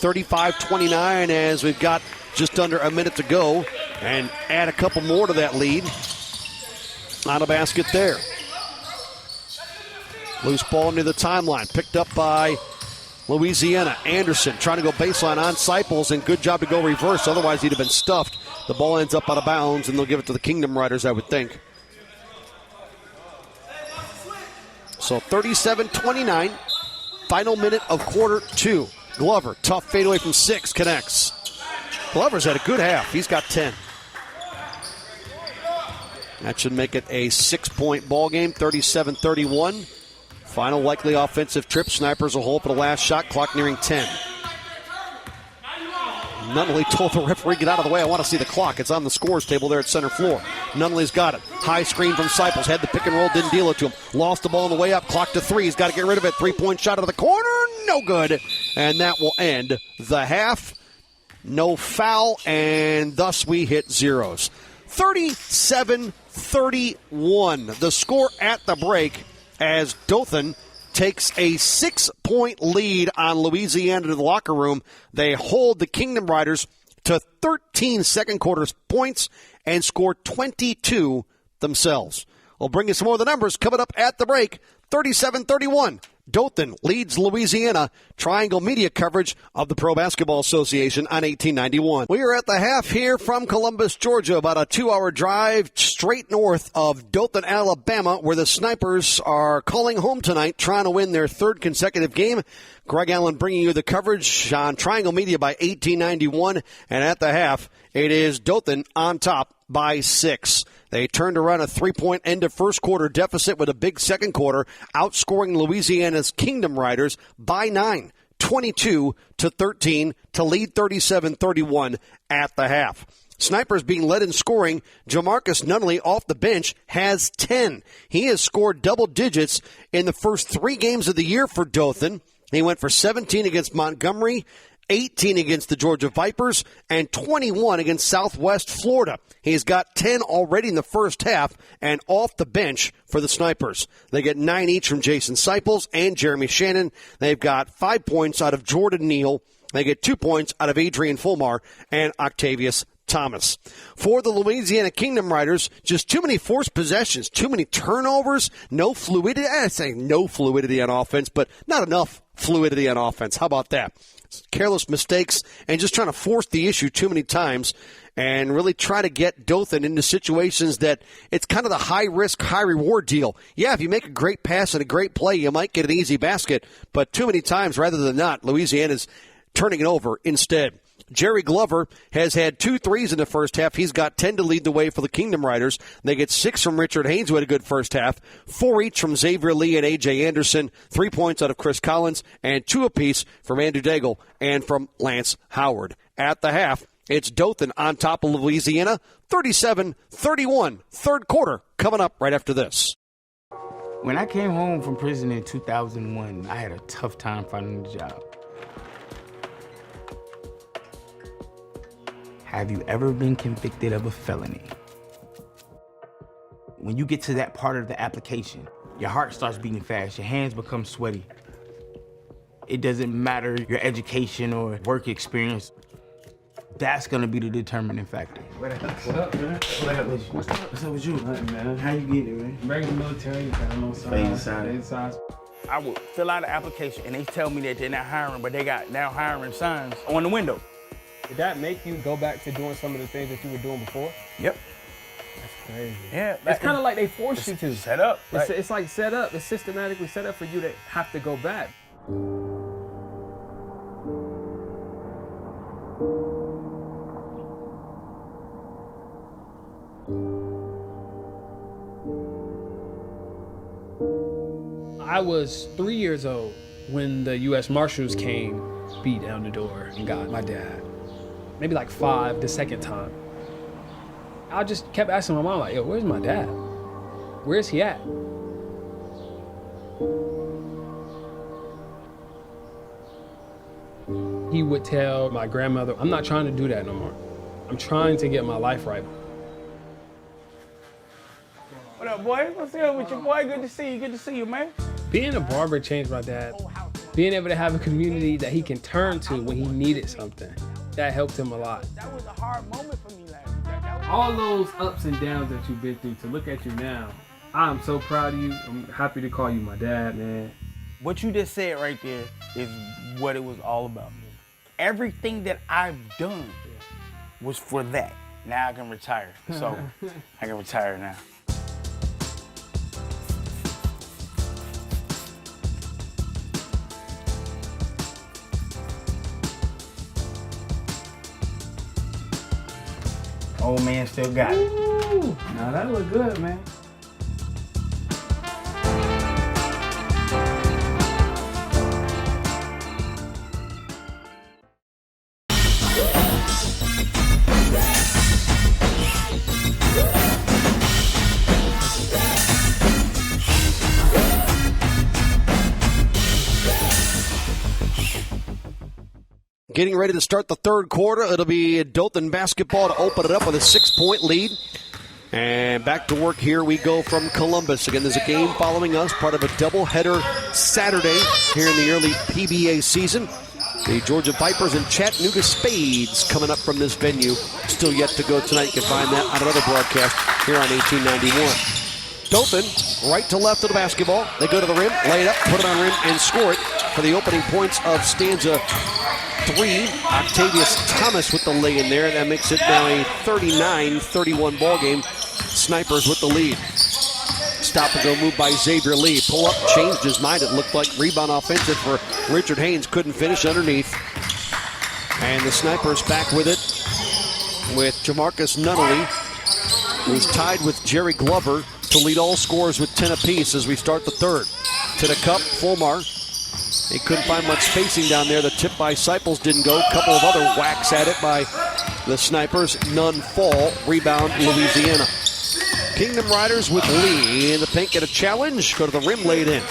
[SPEAKER 2] 35-29 as we've got just under a minute to go, and add a couple more to that lead. On a basket there. Loose ball near the timeline. Picked up by Louisiana. Anderson trying to go baseline on Seipels, and good job to go reverse. Otherwise, he'd have been stuffed. The ball ends up out of bounds, and they'll give it to the Kingdom Riders, I would think. So 37-29. Final minute of quarter 2. Glover, tough fadeaway from 6, connects. Glover's had a good half. He's got 10. That should make it a 6-point ball game, 37-31. Final likely offensive trip. Snipers will hold for the last shot. Clock nearing 10. Nunnally told the referee, get out of the way. I want to see the clock. It's on the scores table there at center floor. Nunnally's got it. High screen from Seipels. Had the pick and roll, didn't deal it to him. Lost the ball on the way up. Clock to 3. He's got to get rid of it. 3-point shot out of the corner. No good. And that will end the half. No foul, and thus we hit zeros. 37-31. The score at the break as Dothan takes a 6-point lead on Louisiana to the locker room. They hold the Kingdom Riders to 13 second quarter points and score 22 themselves. We'll bring you some more of the numbers coming up at the break. 37-31. Dothan leads Louisiana. Triangle Media coverage of the Pro Basketball Association on 1891. We are at the half here from Columbus, Georgia, about a 2-hour drive straight north of Dothan, Alabama, where the Snipers are calling home tonight, trying to win their third consecutive game. Greg Allen bringing you the coverage on Triangle Media by 1891, and at the half, it is Dothan on top by 6. They turned around a 3-point end of first quarter deficit with a big second quarter, outscoring Louisiana's Kingdom Riders by 9, 22-13, to lead 37-31 at the half. Snipers being led in scoring. Jamarcus Nunnally off the bench has 10. He has scored double digits in the first 3 games of the year for Dothan. He went for 17 against Montgomery, 18 against the Georgia Vipers, and 21 against Southwest Florida. He's got 10 already in the first half and off the bench for the Snipers. They get 9 each from Jason Seipels and Jeremy Shannon. They've got 5 points out of Jordan Neal. They get 2 points out of Adrian Fulmar and Octavius Thomas. For the Louisiana Kingdom Riders, just too many forced possessions, too many turnovers, no fluidity. I say no fluidity on offense, but not enough fluidity on offense. How about that? Careless mistakes and just trying to force the issue too many times and really try to get Dothan into situations that it's kind of the high-risk, high-reward deal. Yeah, if you make a great pass and a great play, you might get an easy basket, but too many times, rather than not, Louisiana's turning it over instead. Jerry Glover has had 2 threes in the first half. He's got 10 to lead the way for the Kingdom Riders. They get 6 from Richard Haynes, who had a good first half, 4 each from Xavier Lee and A.J. Anderson, 3 points out of Chris Collins, and 2 apiece from Andrew Daigle and from Lance Howard. At the half, it's Dothan on top of Louisiana, 37-31. Third quarter coming up right after this.
[SPEAKER 10] When I came home from prison in 2001, I had a tough time finding a job. Have you ever been convicted of a felony? When you get to that part of the application, your heart starts beating fast, your hands become sweaty. It doesn't matter your education or work experience. That's gonna be the determining factor.
[SPEAKER 11] What up, man? What up with you?
[SPEAKER 10] What's up with you?
[SPEAKER 11] Nothing, man.
[SPEAKER 10] How you get it, man?
[SPEAKER 11] Regular military, got no signs.
[SPEAKER 10] I would fill out an application and they tell me that they're not hiring, but they got now hiring signs on the window.
[SPEAKER 11] Did that make you go back to doing some of the things that you were doing before?
[SPEAKER 10] Yep.
[SPEAKER 11] That's crazy.
[SPEAKER 10] Yeah.
[SPEAKER 11] It's kind of like they force you to.
[SPEAKER 10] Set up. Right?
[SPEAKER 11] It's like set up. It's systematically set up for you to have to go back. I was 3 years old when the U.S. Marshals came, beat down the door, and got my dad. Maybe like 5 the second time. I just kept asking my mom, like, yo, where's my dad? Where's he at? He would tell my grandmother, I'm not trying to do that no more. I'm trying to get my life right.
[SPEAKER 10] What up, boy? What's up with you, boy? Good to see you. Good to see you, man.
[SPEAKER 11] Being a barber changed my dad. Being able to have a community that he can turn to when he needed something, that helped him a lot.
[SPEAKER 10] That was a hard moment for me last.
[SPEAKER 11] All those ups and downs that you've been through, to look at you now, I'm so proud of you. I'm happy to call you my dad, man.
[SPEAKER 10] What you just said right there is what it was all about. Everything that I've done was for that. Now I can retire. So I can retire now. Old man still got it.
[SPEAKER 12] Ooh, now that look good, man.
[SPEAKER 2] Getting ready to start the third quarter. It'll be Dothan basketball to open it up with a 6-point lead. And back to work here we go from Columbus. Again, there's a game following us, part of a doubleheader Saturday here in the early PBA season. The Georgia Vipers and Chattanooga Spades coming up from this venue. Still yet to go tonight. You can find that on another broadcast here on 1891. Dothan, right to left of the basketball. They go to the rim, lay it up, put it on rim, and score it for the opening points of stanza 3. Octavius Thomas with the lay in there. That makes it now a 39-31 ball game. Snipers with the lead. Stop and go move by Xavier Lee. Pull up, changed his mind. It looked like rebound offensive for Richard Haynes. Couldn't finish underneath. And the Snipers back with it with Jamarcus Nunnally, who's tied with Jerry Glover to lead all scorers with 10 apiece as we start the third. To the cup, Fulmar. He couldn't find much spacing down there. The tip by Seipels didn't go. A couple of other whacks at it by the Snipers. None fall. Rebound, Louisiana. Kingdom Riders with Lee in the paint. Get a challenge. Go to the rim, laid in.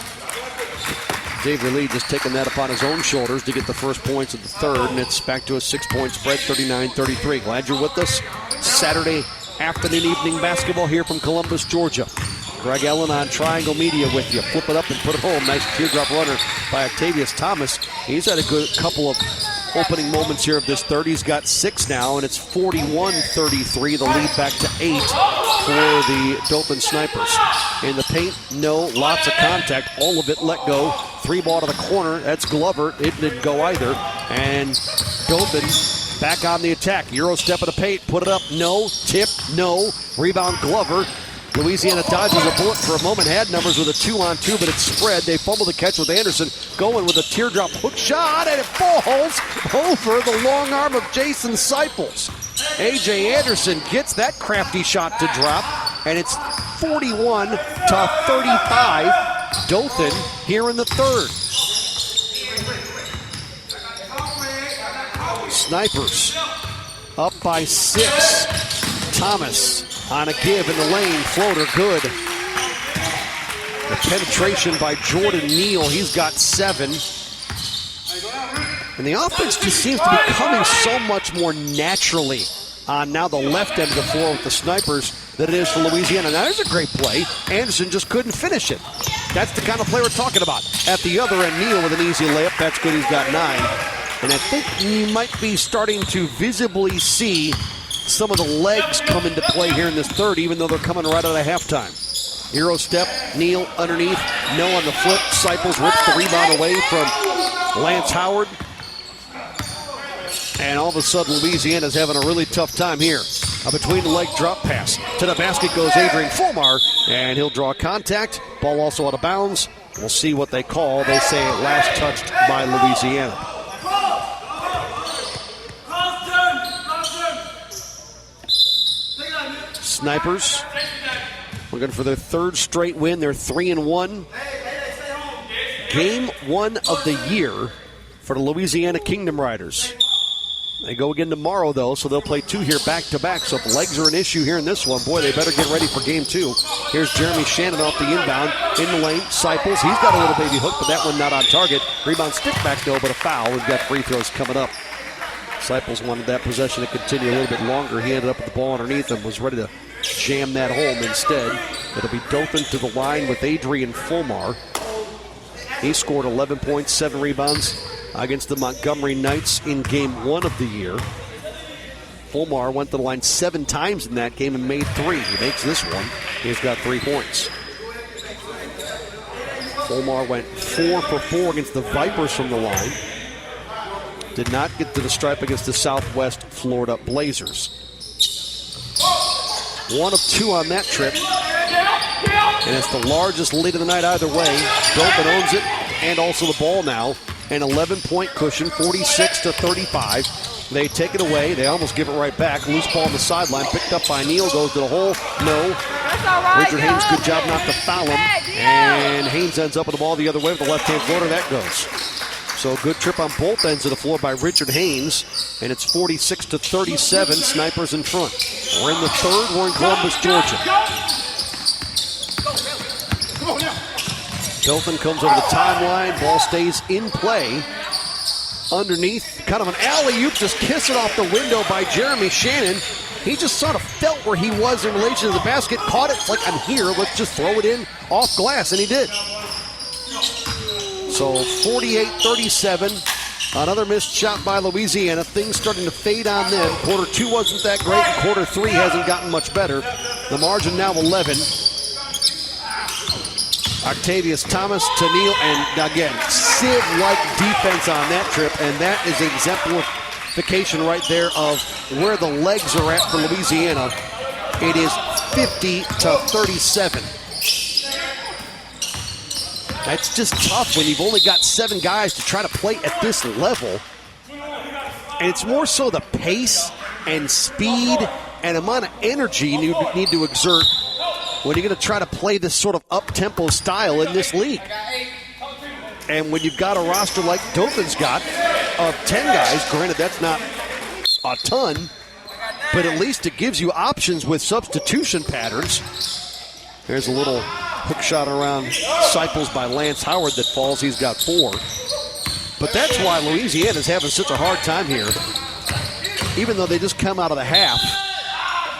[SPEAKER 2] Xavier Lee just taking that upon his own shoulders to get the first points of the third. And it's back to a 6-point spread, 39-33. Glad you're with us. Saturday afternoon, evening basketball here from Columbus, Georgia. Greg Allen on Triangle Media with you. Flip it up and put it home. Nice teardrop runner by Octavius Thomas. He's had a good couple of opening moments here of this third. He's got 6 now, and it's 41-33. The lead back to 8 for the Dothan Snipers. In the paint, no, lots of contact. All of it let go. 3 ball to the corner. That's Glover. It didn't go either. And Dothan back on the attack. Euro step of the paint. Put it up. No. Tip. No. Rebound Glover. Louisiana dodges a bullet for a moment. Had numbers with a 2-on-2, but it's spread. They fumble the catch with Anderson. Going with a teardrop hook shot, and it falls over the long arm of Jason Seipels. A.J. Anderson gets that crafty shot to drop, and it's 41-35. Dothan here in the third. Snipers up by 6. Thomas on a give in the lane. Floater good. The penetration by Jordan Neal. He's got 7. And the offense just seems to be coming so much more naturally on now the left end of the floor with the Snipers than it is for Louisiana. Now there's a great play. Anderson just couldn't finish it. That's the kind of play we're talking about. At the other end, Neal with an easy layup. That's good. He's got 9. And I think you might be starting to visibly see some of the legs come into play here in this third, even though they're coming right out of halftime. Euro step, Neal underneath, no on the flip. Seipels rips the rebound away from Lance Howard. And all of a sudden, Louisiana's having a really tough time here. A between the leg drop pass. To the basket goes Adrian Fulmar, and he'll draw contact. Ball also out of bounds. We'll see what they call. They say last touched by Louisiana. Snipers looking for their third straight win. They're 3-1. Game 1 of the year for the Louisiana Kingdom Riders. They go again tomorrow, though, so they'll play 2 here back-to-back. So if legs are an issue here in this one, boy, they better get ready for game 2. Here's Jeremy Shannon off the inbound. In the lane, Seipels. He's got a little baby hook, but that one not on target. Rebound stick back, though, but a foul. We've got free throws coming up. Seipels wanted that possession to continue a little bit longer. He ended up with the ball underneath and was ready to jam that home instead. It'll be Dothan to the line with Adrian Fulmar. He scored 11 points, 7 rebounds against the Montgomery Knights in game 1 of the year. Fulmar went to the line 7 times in that game and made 3. He makes this one. He's got 3 points. Fulmar went 4 for 4 against the Vipers from the line. Did not get to the stripe against the Southwest Florida Blazers. 1 of 2 on that trip. And it's the largest lead of the night either way. Dothan owns it and also the ball now. An 11-point cushion, 46-35. They take it away. They almost give it right back. Loose ball on the sideline. Picked up by Neal. Goes to the hole. No.
[SPEAKER 4] That's all right.
[SPEAKER 2] Richard Haynes, good job not to foul him. And Haynes ends up with the ball the other way with the left-hand floater. That goes. So a good trip on both ends of the floor by Richard Haynes. And it's 46-37. Snipers in front. We're in the third. We're in Columbus, Georgia. Dothan comes over the timeline. Ball stays in play. Underneath, kind of an alley-oop, just kiss it off the window by Jeremy Shannon. He just sort of felt where he was in relation to the basket, caught it, it's like, I'm here, let's just throw it in off glass, and he did. So 48-37, another missed shot by Louisiana. Things starting to fade on them. Quarter 2 wasn't that great, and quarter 3 hasn't gotten much better. The margin now 11. Octavius Thomas to Neal, and again, sieve-like defense on that trip, and that is exemplification right there of where the legs are at for Louisiana. It is 50-37. That's just tough when you've only got 7 guys to try to play at this level. And it's more so the pace and speed and amount of energy you need to exert when you're going to try to play this sort of up-tempo style in this league. And when you've got a roster like Dothan's got of 10 guys, granted that's not a ton, but at least it gives you options with substitution patterns. There's a little hook shot around Cyples by Lance Howard that falls. He's got 4. But that's why Louisiana's having such a hard time here. Even though they just come out of the half,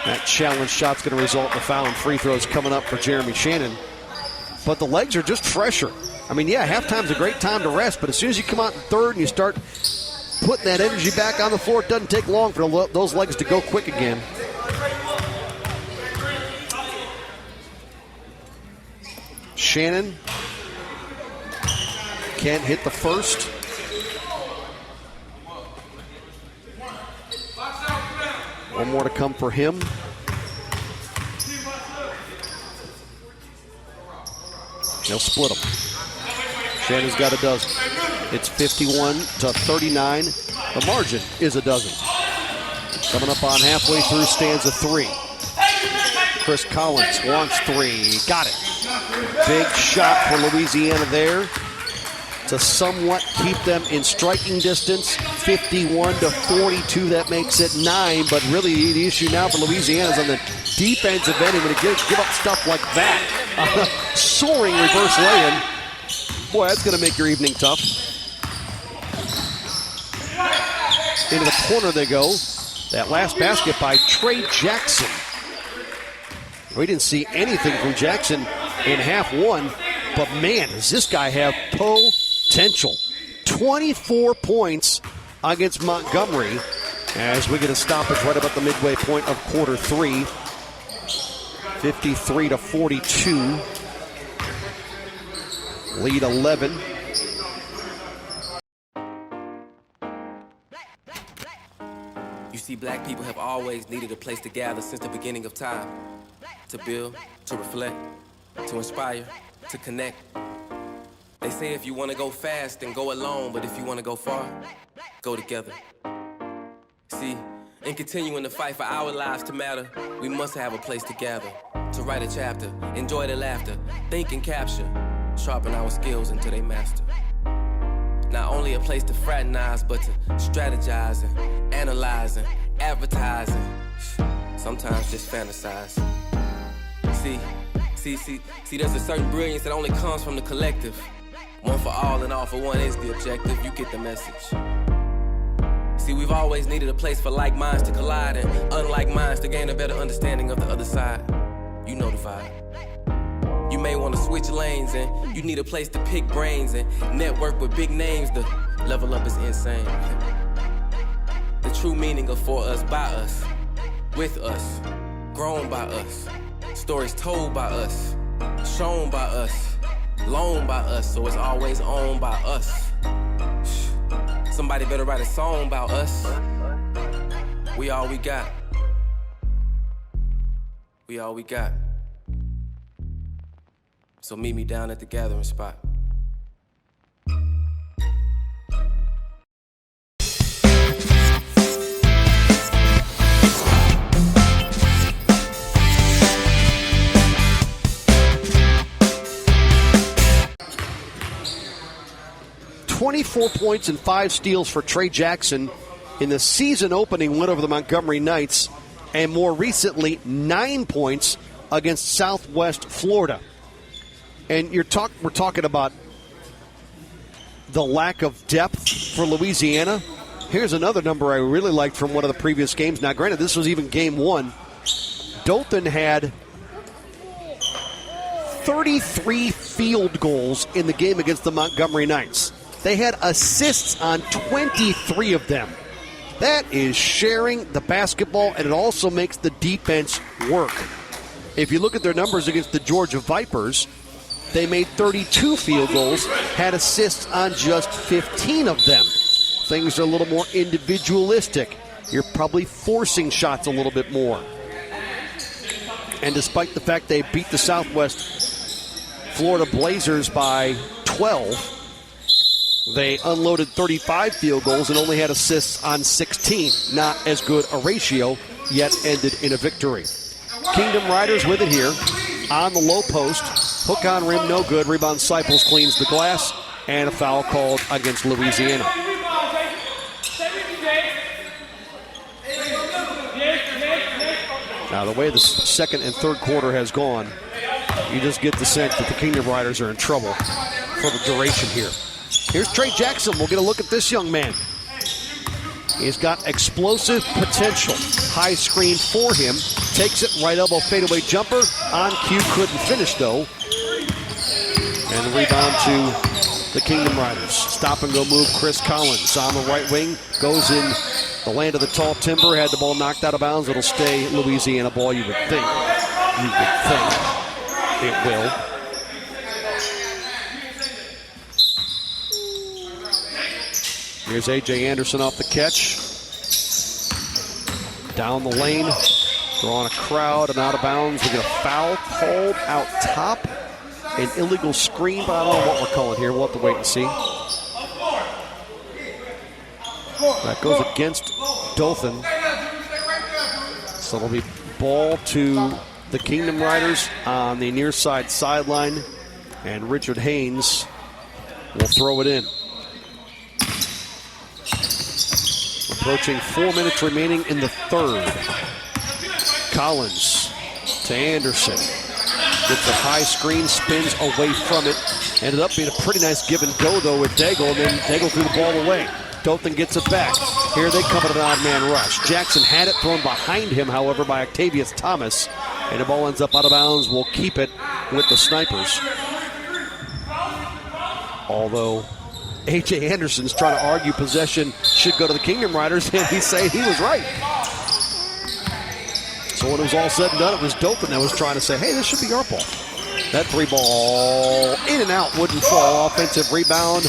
[SPEAKER 2] that challenge shot's going to result in a foul and free throws coming up for Jeremy Shannon. But the legs are just fresher. I mean, yeah, halftime's a great time to rest, but as soon as you come out in third and you start putting that energy back on the floor, it doesn't take long for those legs to go quick again. Shannon can't hit the first. One more to come for him. They'll split them. Shannon's got a dozen. It's 51-39. The margin is a dozen. Coming up on halfway through stanza 3. Chris Collins wants 3. Got it. Big shot for Louisiana there to somewhat keep them in striking distance. 51-42, that makes it 9. But really the issue now for Louisiana is on the defensive end. And when you give up stuff like that, soaring reverse lay-in, boy, that's going to make your evening tough. Into the corner they go. That last basket by Trey Jackson. We didn't see anything from Jackson in half one, but man, does this guy have potential. 24 points against Montgomery as we get a stoppage right about the midway point of quarter 3. 53-42. Lead 11.
[SPEAKER 13] You see, black people have always needed a place to gather since the beginning of time. To build, to reflect, to inspire, to connect. They say if you want to go fast, then go alone, but if you want to go far, go together. See, in continuing to fight for our lives to matter, we must have a place to gather, to write a chapter, enjoy the laughter, think and capture, sharpen our skills until they master. Not only a place to fraternize, but to strategize and analyze and advertise and sometimes just fantasize. See, there's a certain brilliance that only comes from the collective. One for all and all for one is the objective. You get the message. See, we've always needed a place for like minds to collide and unlike minds to gain a better understanding of the other side. You know the vibe. You may want to switch lanes and you need a place to pick brains and network with big names. The level up is insane. The true meaning of for us, by us, with us, grown by us, stories told by us, shown by us, loaned by us, so it's always owned by us. Somebody better write a song about us. We all we got. We all we got. So meet me down at the gathering spot.
[SPEAKER 2] 24 points and 5 steals for Trey Jackson in the season-opening win over the Montgomery Knights, and more recently, 9 points against Southwest Florida. And we're talking about the lack of depth for Louisiana. Here's another number I really liked from one of the previous games. Now, granted, this was even game 1. Dothan had 33 field goals in the game against the Montgomery Knights. They had assists on 23 of them. That is sharing the basketball, and it also makes the defense work. If you look at their numbers against the Georgia Vipers, they made 32 field goals, had assists on just 15 of them. Things are a little more individualistic. You're probably forcing shots a little bit more. And despite the fact they beat the Southwest Florida Blazers by 12, they unloaded 35 field goals and only had assists on 16. Not as good a ratio, yet ended in a victory. Kingdom Riders with it here on the low post. Hook on rim, no good. Rebound, Seipels cleans the glass, and a foul called against Louisiana. Now, the way the second and third quarter has gone, you just get the sense that the Kingdom Riders are in trouble for the duration here. Here's Trey Jackson. We'll get a look at this young man. He's got explosive potential. High screen for him. Takes it, right elbow fadeaway jumper. On cue, couldn't finish though. And the rebound to the Kingdom Riders. Stop and go move, Chris Collins on the right wing. Goes in the land of the tall timber. Had the ball knocked out of bounds. It'll stay Louisiana ball, you would think. You would think it will. Here's A.J. Anderson off the catch. Down the lane. Drawing a crowd and out of bounds. We get a foul called out top. An illegal screen, but I don't know what we're calling here. We'll have to wait and see. That goes against Dothan. So it'll be ball to the Kingdom Riders on the near side sideline. And Richard Haynes will throw it in. Approaching 4 minutes remaining in the third. Collins to Anderson. Gets a high screen, spins away from it. Ended up being a pretty nice give and go, though, with Daigle, and then Daigle threw the ball away. Dothan gets it back. Here they come at an odd man rush. Jackson had it thrown behind him, however, by Octavius Thomas. And the ball ends up out of bounds. We'll keep it with the Snipers. Although A.J. Anderson's trying to argue possession should go to the Kingdom Riders, and he's saying he was right. So when it was all said and done, it was Dothan that was trying to say, hey, this should be our ball. That three ball in and out wouldn't fall. Offensive rebound,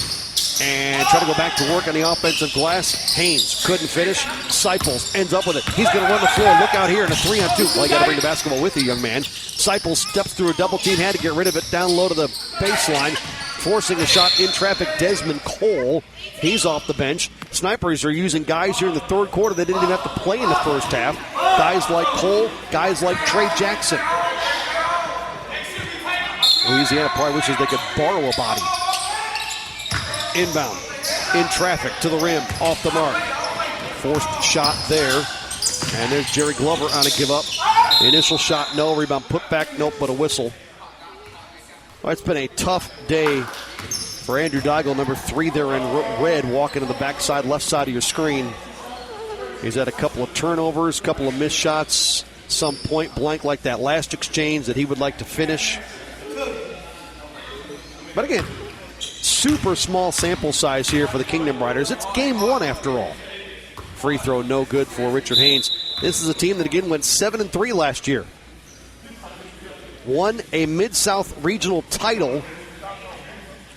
[SPEAKER 2] and try to go back to work on the offensive glass. Haynes couldn't finish. Seipels ends up with it. He's going to run the floor. Look out here in a 3-on-2. Well, you got to bring the basketball with you, young man. Seipels steps through a double team, had to get rid of it. Down low to the baseline. Forcing a shot in traffic, Desmond Cole. He's off the bench. Snipers are using guys here in the third quarter that didn't even have to play in the first half. Guys like Cole, guys like Trey Jackson. Louisiana probably wishes they could borrow a body. Inbound, in traffic, to the rim, off the mark. Forced shot there. And there's Jerry Glover on a give up. Initial shot, no. Rebound put back, nope, but a whistle. Well, it's been a tough day for Andrew Daigle, number 3 there in red, walking to the backside, left side of your screen. He's had a couple of turnovers, a couple of missed shots, some point blank like that last exchange that he would like to finish. But again, super small sample size here for the Kingdom Riders. It's game 1 after all. Free throw no good for Richard Haynes. This is a team that again went 7-3 last year. Won a Mid-South regional title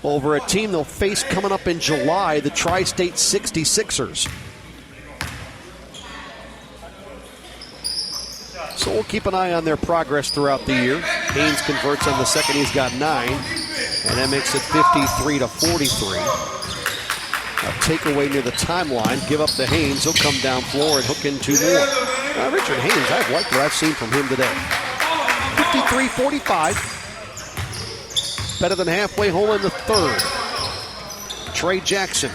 [SPEAKER 2] over a team they'll face coming up in July, the Tri-State 66ers. So we'll keep an eye on their progress throughout the year. Haynes converts on the second. He's got 9. And that makes it 53-43. A takeaway near the timeline. Give up to Haynes. He'll come down floor and hook in 2 more. Richard Haynes, I've liked what I've seen from him today. 53-45. Better than halfway home in the third. Trey Jackson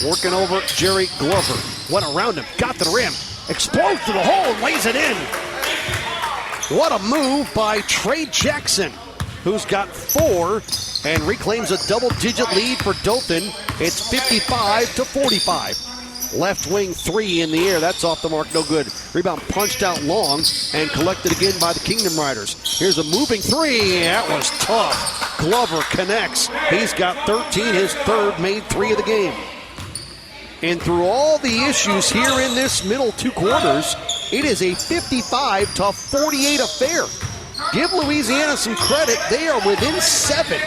[SPEAKER 2] working over Jerry Glover. Went around him, got to the rim, explodes to the hole, and lays it in. What a move by Trey Jackson, who's got 4 and reclaims a double-digit lead for Dothan. It's 55-45. Left wing 3 in the air. That's off the mark. No good. Rebound punched out long and collected again by the Kingdom Riders. Here's a moving 3. That was tough. Glover connects. He's got 13, his third made 3 of the game. And through all the issues here in this middle 2 quarters, it is a 55-48 affair. Give Louisiana some credit. They are within 7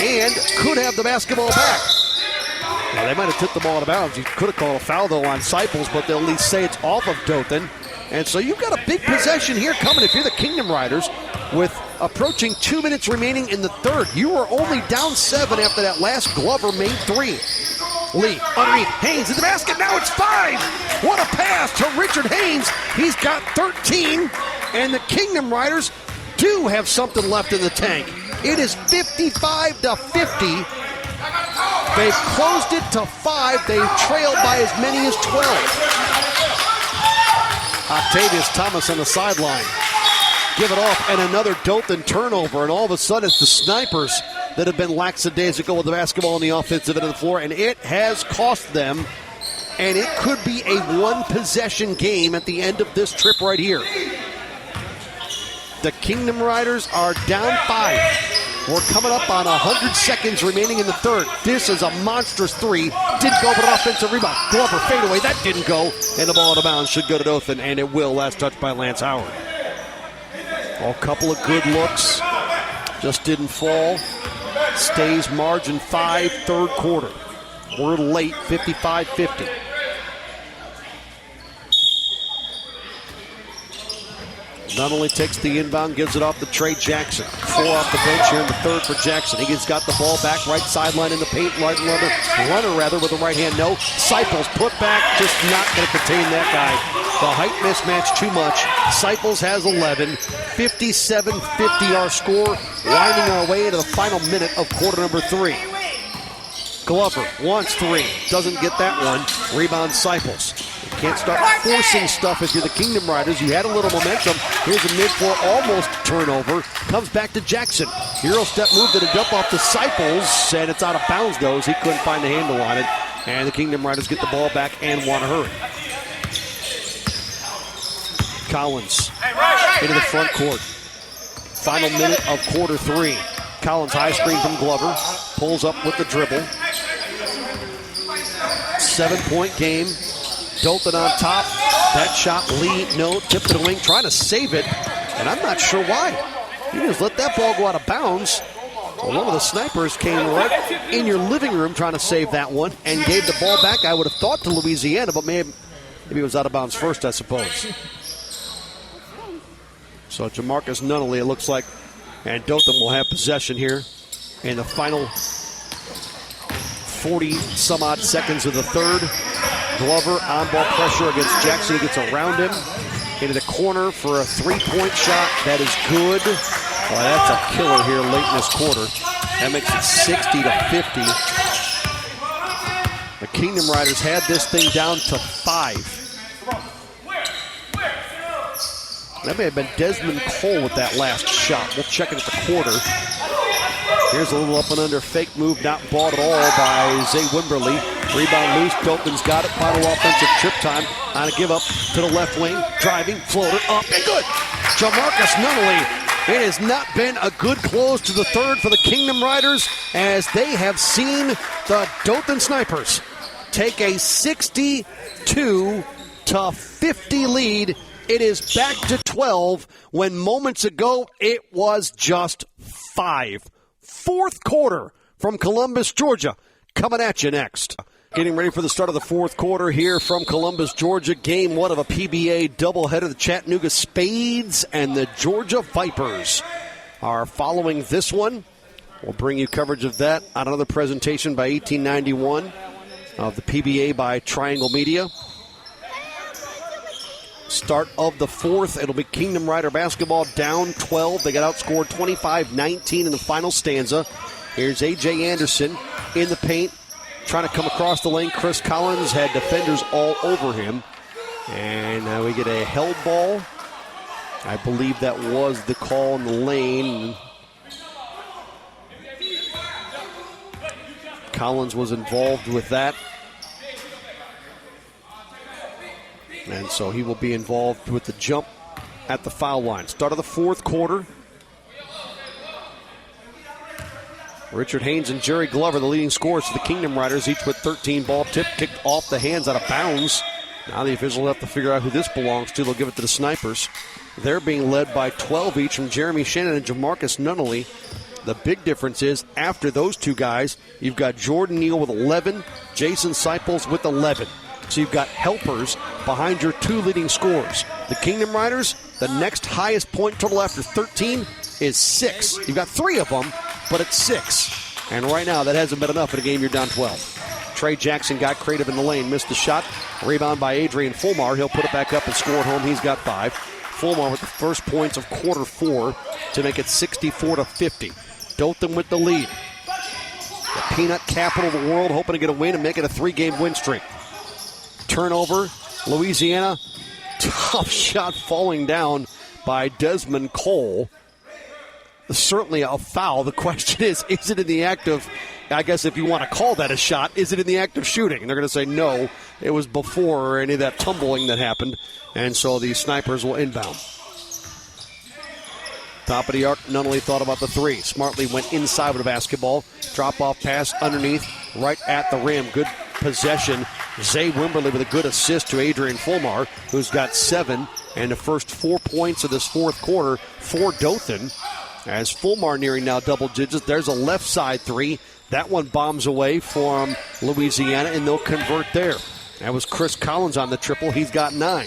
[SPEAKER 2] and could have the basketball back. Now, they might have tipped the ball out of bounds. You could have called a foul, though, on Seipels, but they'll at least say it's off of Dothan. And so you've got a big possession here coming if you're the Kingdom Riders with approaching 2 minutes remaining in the third. You were only down 7 after that last Glover made 3. Lee underneath Haynes in the basket. Now it's 5. What a pass to Richard Haynes. He's got 13, and the Kingdom Riders do have something left in the tank. It is 55-50. They've closed it to 5. They've trailed by as many as 12. Octavius Thomas on the sideline. Give it off, and another Dothan turnover, and all of a sudden it's the Snipers that have been lackadaisical with the basketball on the offensive end of the floor, and it has cost them, and it could be a one-possession game at the end of this trip right here. The Kingdom Riders are down 5. We're coming up on 100 seconds remaining in the third. This is a monstrous 3. Didn't go, but an offensive rebound. Glover fadeaway. That didn't go. And the ball out of bounds should go to Dothan, and it will. Last touch by Lance Howard. A couple of good looks. Just didn't fall. Stays margin 5, third quarter. We're late, 55-50. Not only takes the inbound, gives it off to Trey Jackson. 4 off the bench here in the third for Jackson. He's got the ball back, right sideline in the paint. Runner with the right hand. No. Seipels put back, just not going to contain that guy. The height mismatch too much. Seipels has 11. 57-50 our score. Winding our way into the final minute of quarter number 3. Glover wants 3. Doesn't get that one. Rebound Seipels. Can't start forcing stuff if you're the Kingdom Riders. You had a little momentum. Here's a mid-floor almost turnover. Comes back to Jackson. Euro step move to the dump off to Seipels, and it's out of bounds, though, as he couldn't find the handle on it. And the Kingdom Riders get the ball back and want to hurry. Collins into the front court. Final minute of quarter 3. Collins high screen from Glover. Pulls up with the dribble. 7-point game. Dothan on top. That shot, Lee, no, tip to the wing, trying to save it, and I'm not sure why. He just let that ball go out of bounds. Well, one of the Snipers came right in your living room trying to save that one and gave the ball back, I would have thought, to Louisiana, but maybe it was out of bounds first, I suppose. So Jamarcus Nunnally, it looks like, and Dothan will have possession here in the final 40-some-odd seconds of the third. Glover on-ball pressure against Jackson. He gets around him into the corner for a 3-point shot. That is good. Well, that's a killer here late in this quarter. That makes it 60-50. The Kingdom Riders had this thing down to 5. That may have been Desmond Cole with that last shot. We'll check it at the quarter. Here's a little up and under fake move, not bought at all by Zay Wimberly. Rebound loose, Dothan's got it. Final offensive trip time on a give up to the left wing. Driving, floater, up, and good. Jamarcus Nunnally. It has not been a good close to the third for the Kingdom Riders as they have seen the Dothan Snipers take a 62-50 lead. It is back to 12 when moments ago it was just 5. Fourth quarter from Columbus, Georgia, coming at you next. Getting ready for the start of the fourth quarter here from Columbus, Georgia. Game 1 of a PBA doubleheader. The Chattanooga Spades and the Georgia Vipers are following this one. We'll bring you coverage of that on another presentation by 1891 of the PBA by Triangle Media. Start of the fourth. It'll be Kingdom Rider basketball down 12. They got outscored 25-19 in the final stanza. Here's A.J. Anderson in the paint, trying to come across the lane. Chris Collins had defenders all over him. And now we get a held ball. I believe that was the call in the lane. Collins was involved with that. And so he will be involved with the jump at the foul line. Start of the fourth quarter. Richard Haynes and Jerry Glover, the leading scorers for the Kingdom Riders, each with 13. Ball tip kicked off the hands, out of bounds. Now the officials have to figure out who this belongs to. They'll give it to the Snipers. They're being led by 12 each from Jeremy Shannon and Jamarcus Nunnally. The big difference is after those two guys, you've got Jordan Neal with 11, Jason Seipels with 11. So you've got helpers behind your two leading scorers. The Kingdom Riders, the next highest point total after 13 is 6. You've got 3 of them, but it's 6. And right now, that hasn't been enough in a game you're down 12. Trey Jackson got creative in the lane, missed the shot. Rebound by Adrian Fulmar. He'll put it back up and score at home. He's got 5. Fulmar with the first points of quarter 4 to make it 64-50. Dothan with the lead. The peanut capital of the world hoping to get a win and make it a 3-game win streak. Turnover, Louisiana. Tough shot falling down by Desmond Cole. Certainly a foul. The question is it in the act of, I guess if you want to call that a shot, is it in the act of shooting? And they're going to say no, it was before any of that tumbling that happened. And so the Snipers will inbound. Top of the arc, Nunnally thought about the 3. Smartly went inside with the basketball. Drop-off pass underneath, right at the rim. Good possession. Zay Wimberly with a good assist to Adrian Fulmar, who's got 7. And the first 4 points of this fourth quarter for Dothan. As Fulmar nearing now double digits. There's a left side 3. That one bombs away from Louisiana, and they'll convert there. That was Chris Collins on the triple. He's got 9.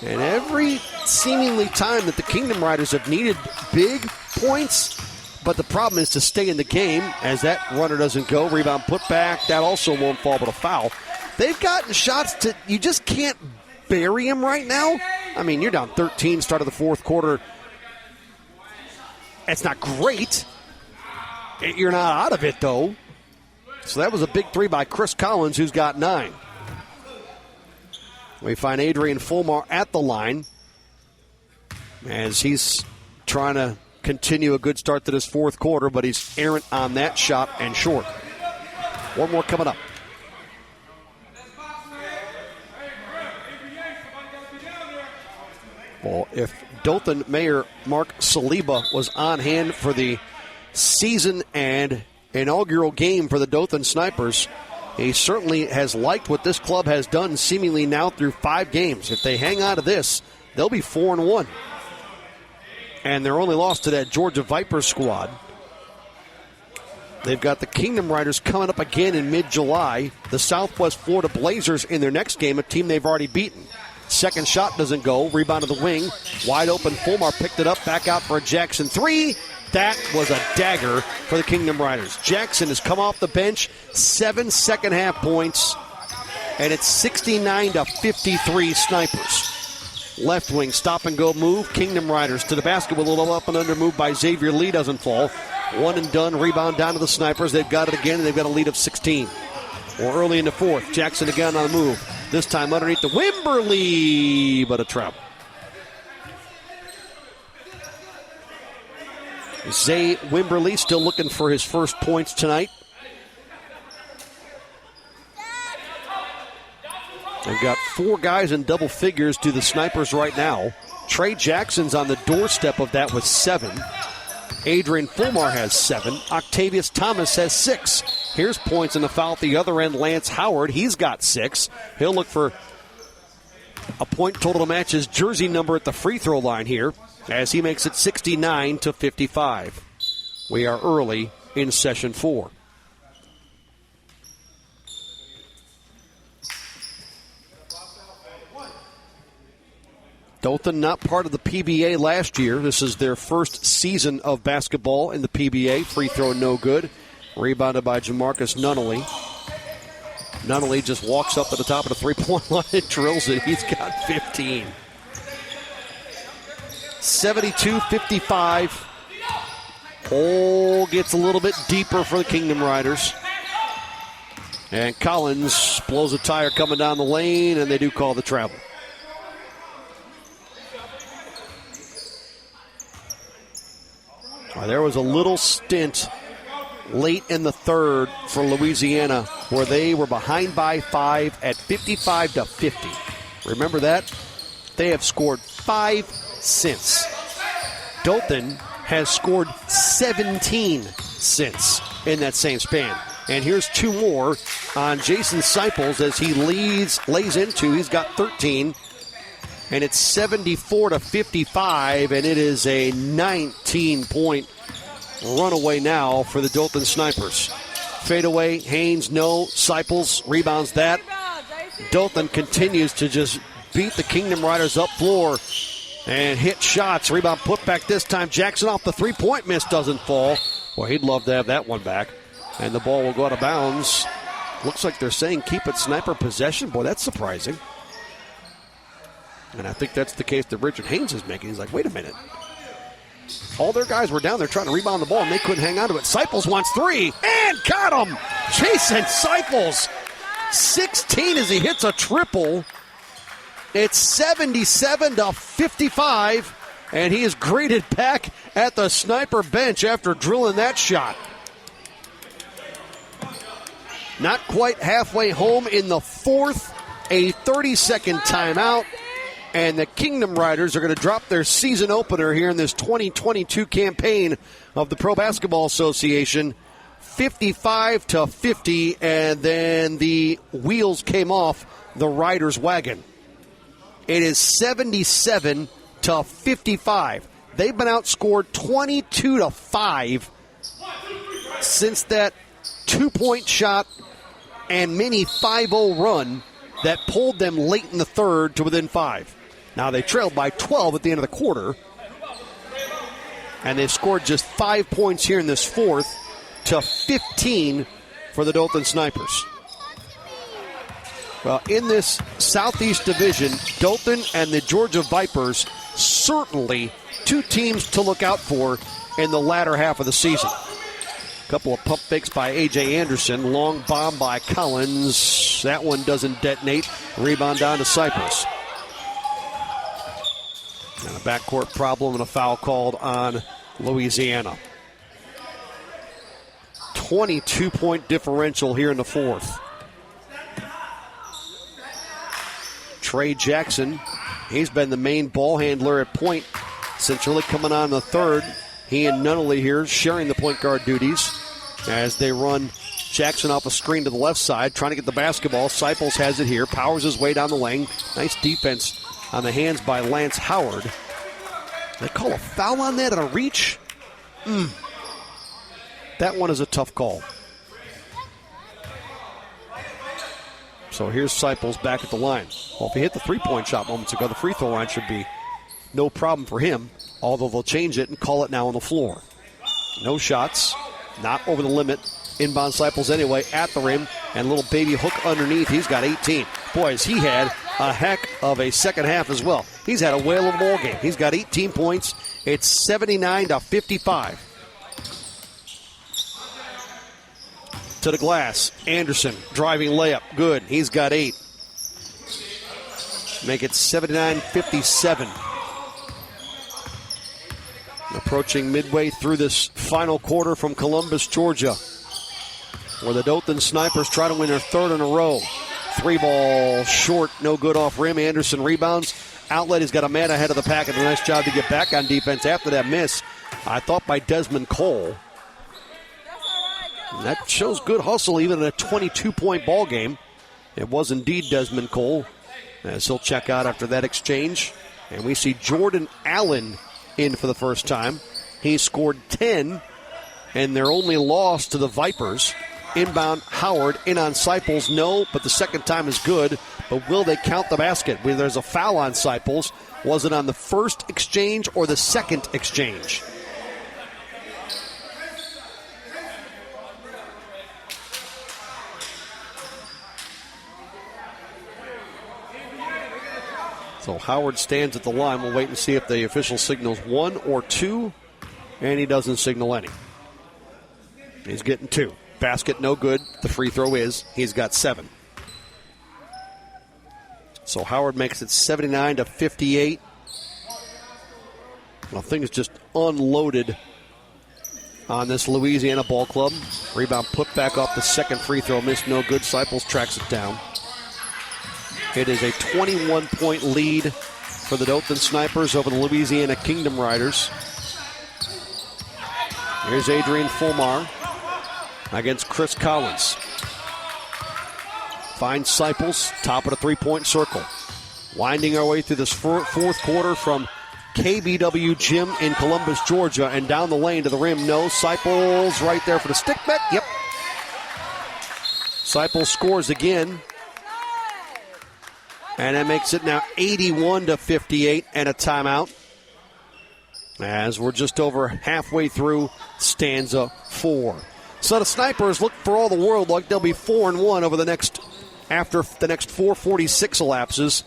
[SPEAKER 2] And every seemingly time that the Kingdom Riders have needed big points, but the problem is to stay in the game as that runner doesn't go. Rebound put back. That also won't fall, but a foul. They've gotten shots to, you just can't bury them right now. I mean, you're down 13, start of the fourth quarter. It's not great. You're not out of it, though. So that was a big 3 by Chris Collins, who's got 9. We find Adrian Fulmar at the line as he's trying to continue a good start to this fourth quarter, but he's errant on that shot and short. One more coming up. Well, if Dothan Mayor Mark Saliba was on hand for the season and inaugural game for the Dothan Snipers, he certainly has liked what this club has done seemingly now through 5 games. If they hang on to this, they'll be 4-1. And they're only lost to that Georgia Vipers squad. They've got the Kingdom Riders coming up again in mid-July. The Southwest Florida Blazers in their next game, a team they've already beaten. Second shot doesn't go. Rebound to the wing. Wide open. Fulmar picked it up. Back out for a Jackson 3. That was a dagger for the Kingdom Riders. Jackson has come off the bench. 7 second-half points. And it's 69-53 Snipers. Left wing stop-and-go move. Kingdom Riders to the basket with a little up-and-under move by Xavier Lee. Doesn't fall. One and done. Rebound down to the Snipers. They've got it again, and they've got a lead of 16. Or early in the fourth. Jackson again on the move. This time underneath the Wimberly, but a travel. Zay Wimberly still looking for his first points tonight. They've got 4 guys in double figures to the Snipers right now. Trey Jackson's on the doorstep of that with 7. Adrian Fulmar has 7. Octavius Thomas has 6. Here's points in the foul at the other end. Lance Howard, he's got 6. He'll look for a point total to match his jersey number at the free throw line here as he makes it 69-55. We are early in session 4. Dothan not part of the PBA last year. This is their first season of basketball in the PBA. Free throw no good. Rebounded by Jamarcus Nunnally. Nunnally just walks up to the top of the three-point line and drills it. He's got 15. 72-55. Hole gets a little bit deeper for the Kingdom Riders. And Collins blows a tire coming down the lane, and they do call the travel. There was a little stint late in the third for Louisiana where they were behind by 5 at 55-50. Remember that? They have scored 5 since. Dothan has scored 17 since in that same span. And here's 2 more on Jason Seipels as he lays into. He's got 13. And it's 74-55, and it is a 19-point runaway now for the Dothan Snipers. Fadeaway, Haynes, no. Seipels rebounds that. Dothan continues to just beat the Kingdom Riders up floor and hit shots. Rebound put back this time. Jackson off the three-point miss, doesn't fall. Well, he'd love to have that one back. And the ball will go out of bounds. Looks like they're saying keep it Sniper possession. Boy, that's surprising. And I think that's the case that Richard Haynes is making. He's like, wait a minute. All their guys were down there trying to rebound the ball, and they couldn't hang on to it. Seipels wants 3, and got him! Jason Seipels, 16 as he hits a triple. It's 77-55, and he is greeted back at the Sniper bench after drilling that shot. Not quite halfway home in the fourth, a 30-second timeout. And the Kingdom Riders are going to drop their season opener here in this 2022 campaign of the Pro Basketball Association, 55-50, and then the wheels came off the Riders' wagon. It is 77-55. They've been outscored 22-5 since that 2-point shot and mini 5-0 run that pulled them late in the third to within 5. Now they trailed by 12 at the end of the quarter, and they've scored just 5 points here in this fourth to 15 for the Dothan Snipers. Well, in this Southeast Division, Dothan and the Georgia Vipers, certainly 2 teams to look out for in the latter half of the season. A couple of pump fakes by A.J. Anderson, long bomb by Collins. That one doesn't detonate. Rebound down to Cypress. And a backcourt problem and a foul called on Louisiana. 22-point differential here in the fourth. Trey Jackson, he's been the main ball handler at point since really coming on in the third. He and Nunnally here sharing the point guard duties as they run Jackson off a screen to the left side, trying to get the basketball. Seipels has it here, powers his way down the lane. Nice defense on the hands by Lance Howard. They call a foul on that at a reach? That one is a tough call. So here's Seipels back at the line. Well, if he hit the three-point shot moments ago, the free throw line should be no problem for him, although they'll change it and call it now on the floor. No shots, not over the limit. Inbound Seipels anyway at the rim, and a little baby hook underneath. He's got 18. Boys, he had a heck of a second half as well. He's had a whale of a ball game. He's got 18 points. It's 79-55. To the glass, Anderson driving layup, good. He's got 8. Make it 79-57. Approaching midway through this final quarter from Columbus, Georgia, where the Dothan Snipers try to win their third in a row. 3 ball short, no good off rim. Anderson rebounds. Outlet has got a man ahead of the pack and a nice job to get back on defense after that miss, I thought, by Desmond Cole. And that shows good hustle even in a 22-point ball game. It was indeed Desmond Cole, as he'll check out after that exchange. And we see Jordan Allen in for the first time. He scored 10, and their only loss to the Vipers. Inbound Howard in on Seipels, no, but the second time is good. But will they count the basket? There's a foul on Seipels. Was it on the first exchange or the second exchange? So Howard stands at the line. We'll wait and see if the official signals 1 or 2. and he doesn't signal any. He's getting 2. Basket no good. The free throw is. He's got 7. So Howard makes it 79-58. Well, things just unloaded on this Louisiana ball club. Rebound put back off the second free throw. Missed no good. Seipels tracks it down. It is a 21-point lead for the Dothan Snipers over the Louisiana Kingdom Riders. Here's Adrian Fulmar against Chris Collins. Finds Seipels, top of the three-point circle. Winding our way through this fourth quarter from KBW Gym in Columbus, Georgia, and down the lane to the rim. No, Seipels right there for the stick back. Yep. Seipels scores again. And that makes it now 81-58 and a timeout. As we're just over halfway through stanza 4. So the Snipers look for all the world like they'll be 4-1 over after the next 4:46 elapses.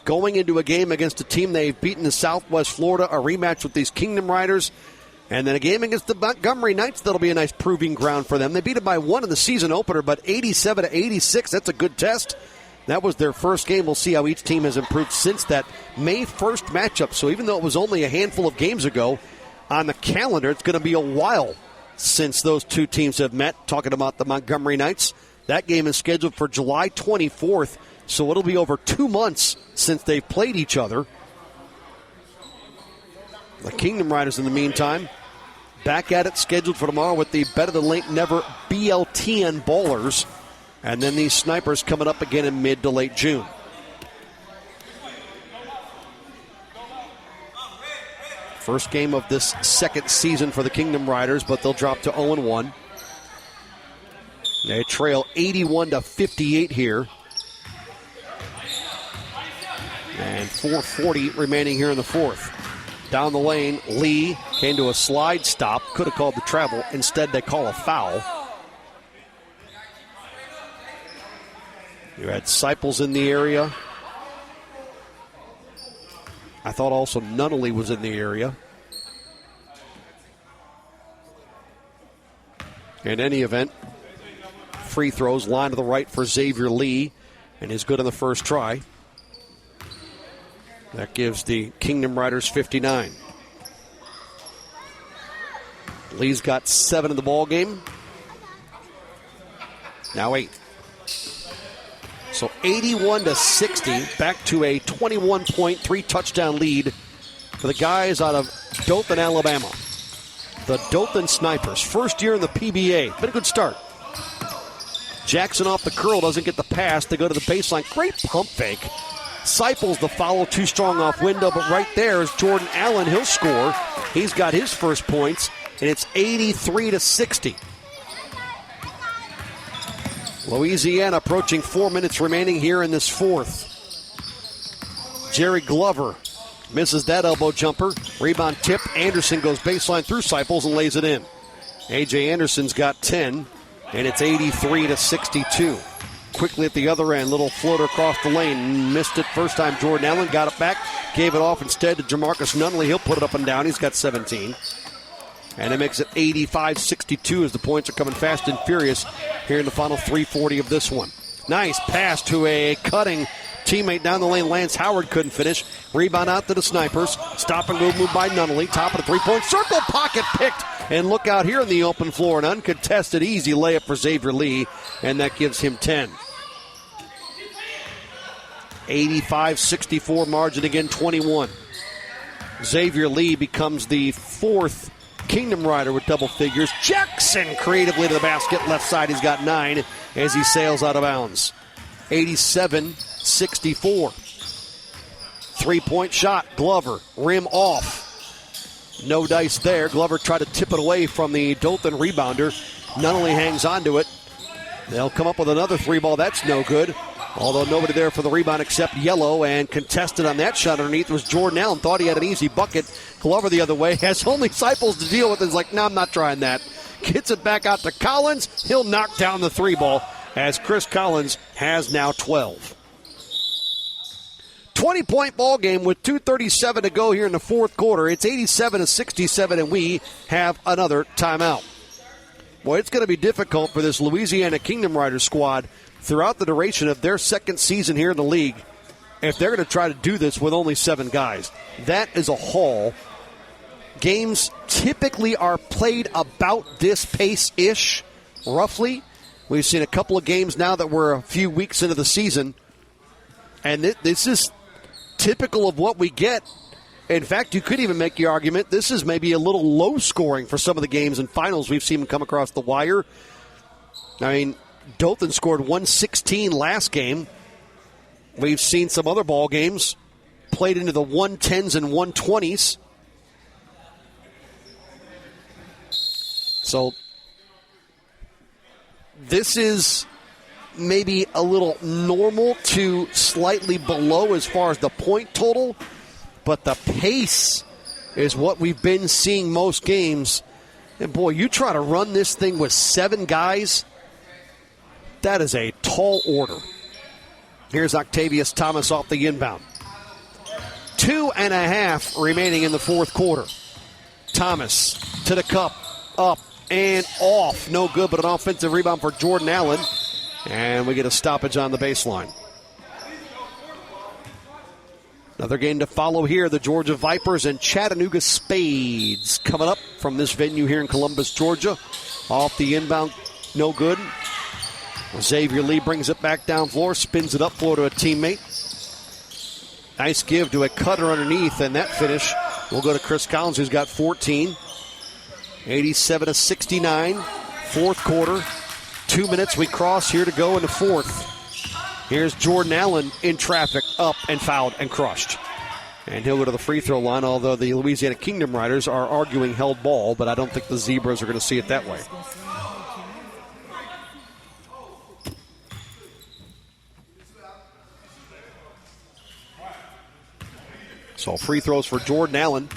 [SPEAKER 2] Going into a game against a team they've beaten in Southwest Florida, a rematch with these Kingdom Riders, and then a game against the Montgomery Knights that'll be a nice proving ground for them. They beat them by 1 in the season opener, but 87-86, that's a good test. That was their first game. We'll see how each team has improved since that May 1st matchup. So even though it was only a handful of games ago on the calendar, it's going to be a while since those two teams have met. Talking about the Montgomery Knights, that game is scheduled for July 24th, so it'll be over 2 months since they've played each other. The Kingdom Riders, in the meantime, back at it, scheduled for tomorrow with the Better Than Late Never BLTN Ballers. And then these Snipers coming up again in mid to late June. First game of this second season for the Kingdom Riders, but they'll drop to 0-1. They trail 81-58 here. And 4:40 remaining here in the fourth. Down the lane, Lee came to a slide stop. Could have called the travel. Instead, they call a foul. You had Seipels in the area. I thought also Nunnally was in the area. In any event, free throws, line to the right for Xavier Lee, and is good on the first try. That gives the Kingdom Riders 59. Lee's got 7 in the ball game. Now 8. So 81-60, back to a 21-point, 3-touchdown lead for the guys out of Dothan, Alabama. The Dothan Snipers, first year in the PBA. Been a good start. Jackson off the curl, doesn't get the pass. They go to the baseline. Great pump fake. Seipels the follow, too strong off window, but right there is Jordan Allen. He'll score. He's got his first points, and it's 83-60. Louisiana approaching 4 minutes remaining here in this fourth. Jerry Glover misses that elbow jumper. Rebound tip. Anderson goes baseline through Seipels and lays it in. A.J. Anderson's got 10, and it's 83-62. Quickly at the other end, little floater across the lane. Missed it first time. Jordan Allen got it back. Gave it off instead to Jamarcus Nunnally. He'll put it up and down. He's got 17. And it makes it 85-62 as the points are coming fast and furious here in the final 3:40 of this one. Nice pass to a cutting teammate down the lane. Lance Howard couldn't finish. Rebound out to the Snipers. Stop and move by Nunnally. Top of the three-point circle. Pocket picked. And look out here in the open floor. An uncontested easy layup for Xavier Lee. And that gives him 10. 85-64 margin again, 21. Xavier Lee becomes the fourth Kingdom Rider with double figures. Jackson creatively to the basket. Left side, he's got 9 as he sails out of bounds. 87-64. Three-point shot. Glover, rim off. No dice there. Glover tried to tip it away from the Dothan rebounder. Nunnally hangs on to it. They'll come up with another three ball. That's no good. Although nobody there for the rebound except Yellow, and contested on that shot underneath was Jordan Allen. Thought he had an easy bucket. Glover the other way. Has only Seipels to deal with. He's like, no, I'm not trying that. Gets it back out to Collins. He'll knock down the three ball as Chris Collins has now 12. 20-point ball game with 2:37 to go here in the fourth quarter. It's 87-67, and we have another timeout. Boy, it's going to be difficult for this Louisiana Kingdom Riders squad throughout the duration of their second season here in the league if they're going to try to do this with only 7 guys. That is a haul. Games typically are played about this pace-ish, roughly. We've seen a couple of games now that we're a few weeks into the season, and this is typical of what we get. In fact, you could even make the argument this is maybe a little low scoring for some of the games and finals we've seen them come across the wire. I mean, Dothan scored 116 last game. We've seen some other ball games played into the 110s and 120s. So this is maybe a little normal to slightly below as far as the point total, but the pace is what we've been seeing most games. And boy, you try to run this thing with 7 guys, that is a tall order. Here's Octavius Thomas off the inbound. 2.5 remaining in the fourth quarter. Thomas to the cup, up and off. No good, but an offensive rebound for Jordan Allen. And we get a stoppage on the baseline. Another game to follow here. The Georgia Vipers and Chattanooga Spades coming up from this venue here in Columbus, Georgia. Off the inbound, no good. Xavier Lee brings it back down floor, spins it up floor to a teammate. Nice give to a cutter underneath, and that finish will go to Chris Collins, who's got 14. 87-69, fourth quarter. 2 minutes we cross here to go in the fourth. Here's Jordan Allen in traffic, up and fouled and crushed. And he'll go to the free throw line, although the Louisiana Kingdom Riders are arguing held ball, but I don't think the Zebras are going to see it that way. So free throws for Jordan Allen,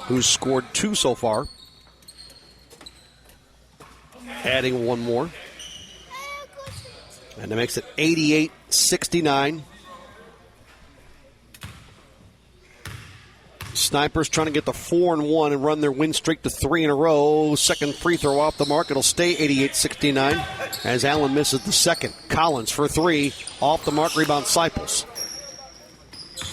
[SPEAKER 2] who's scored 2 so far. Adding 1 more. And that makes it 88-69. Snipers trying to get to 4-1 and run their win streak to 3 in a row. Second free throw off the mark. It'll stay 88-69 as Allen misses the second. Collins for 3. Off the mark. Rebound Seipels.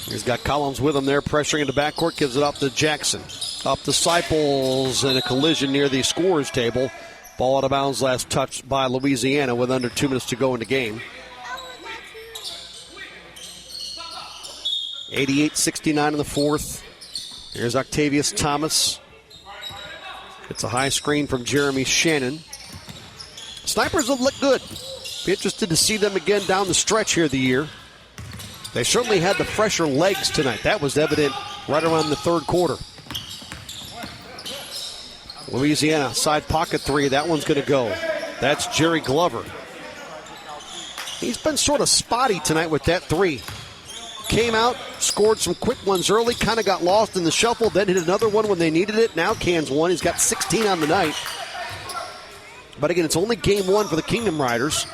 [SPEAKER 2] He's got Collins with him there, pressuring into backcourt. Gives it off to Jackson. Up to Seipels in a collision near the scorer's table. Ball out of bounds, last touched by Louisiana with under 2 minutes to go in the game. 88-69 in the fourth. Here's Octavius Thomas. It's a high screen from Jeremy Shannon. Snipers have looked good. Be interested to see them again down the stretch here the year. They certainly had the fresher legs tonight. That was evident right around the third quarter. Louisiana, side pocket 3. That one's going to go. That's Jerry Glover. He's been sort of spotty tonight with that 3. Came out, scored some quick ones early, kind of got lost in the shuffle, then hit another one when they needed it. Now cans 1. He's got 16 on the night. But again, it's only game 1 for the Kingdom Riders.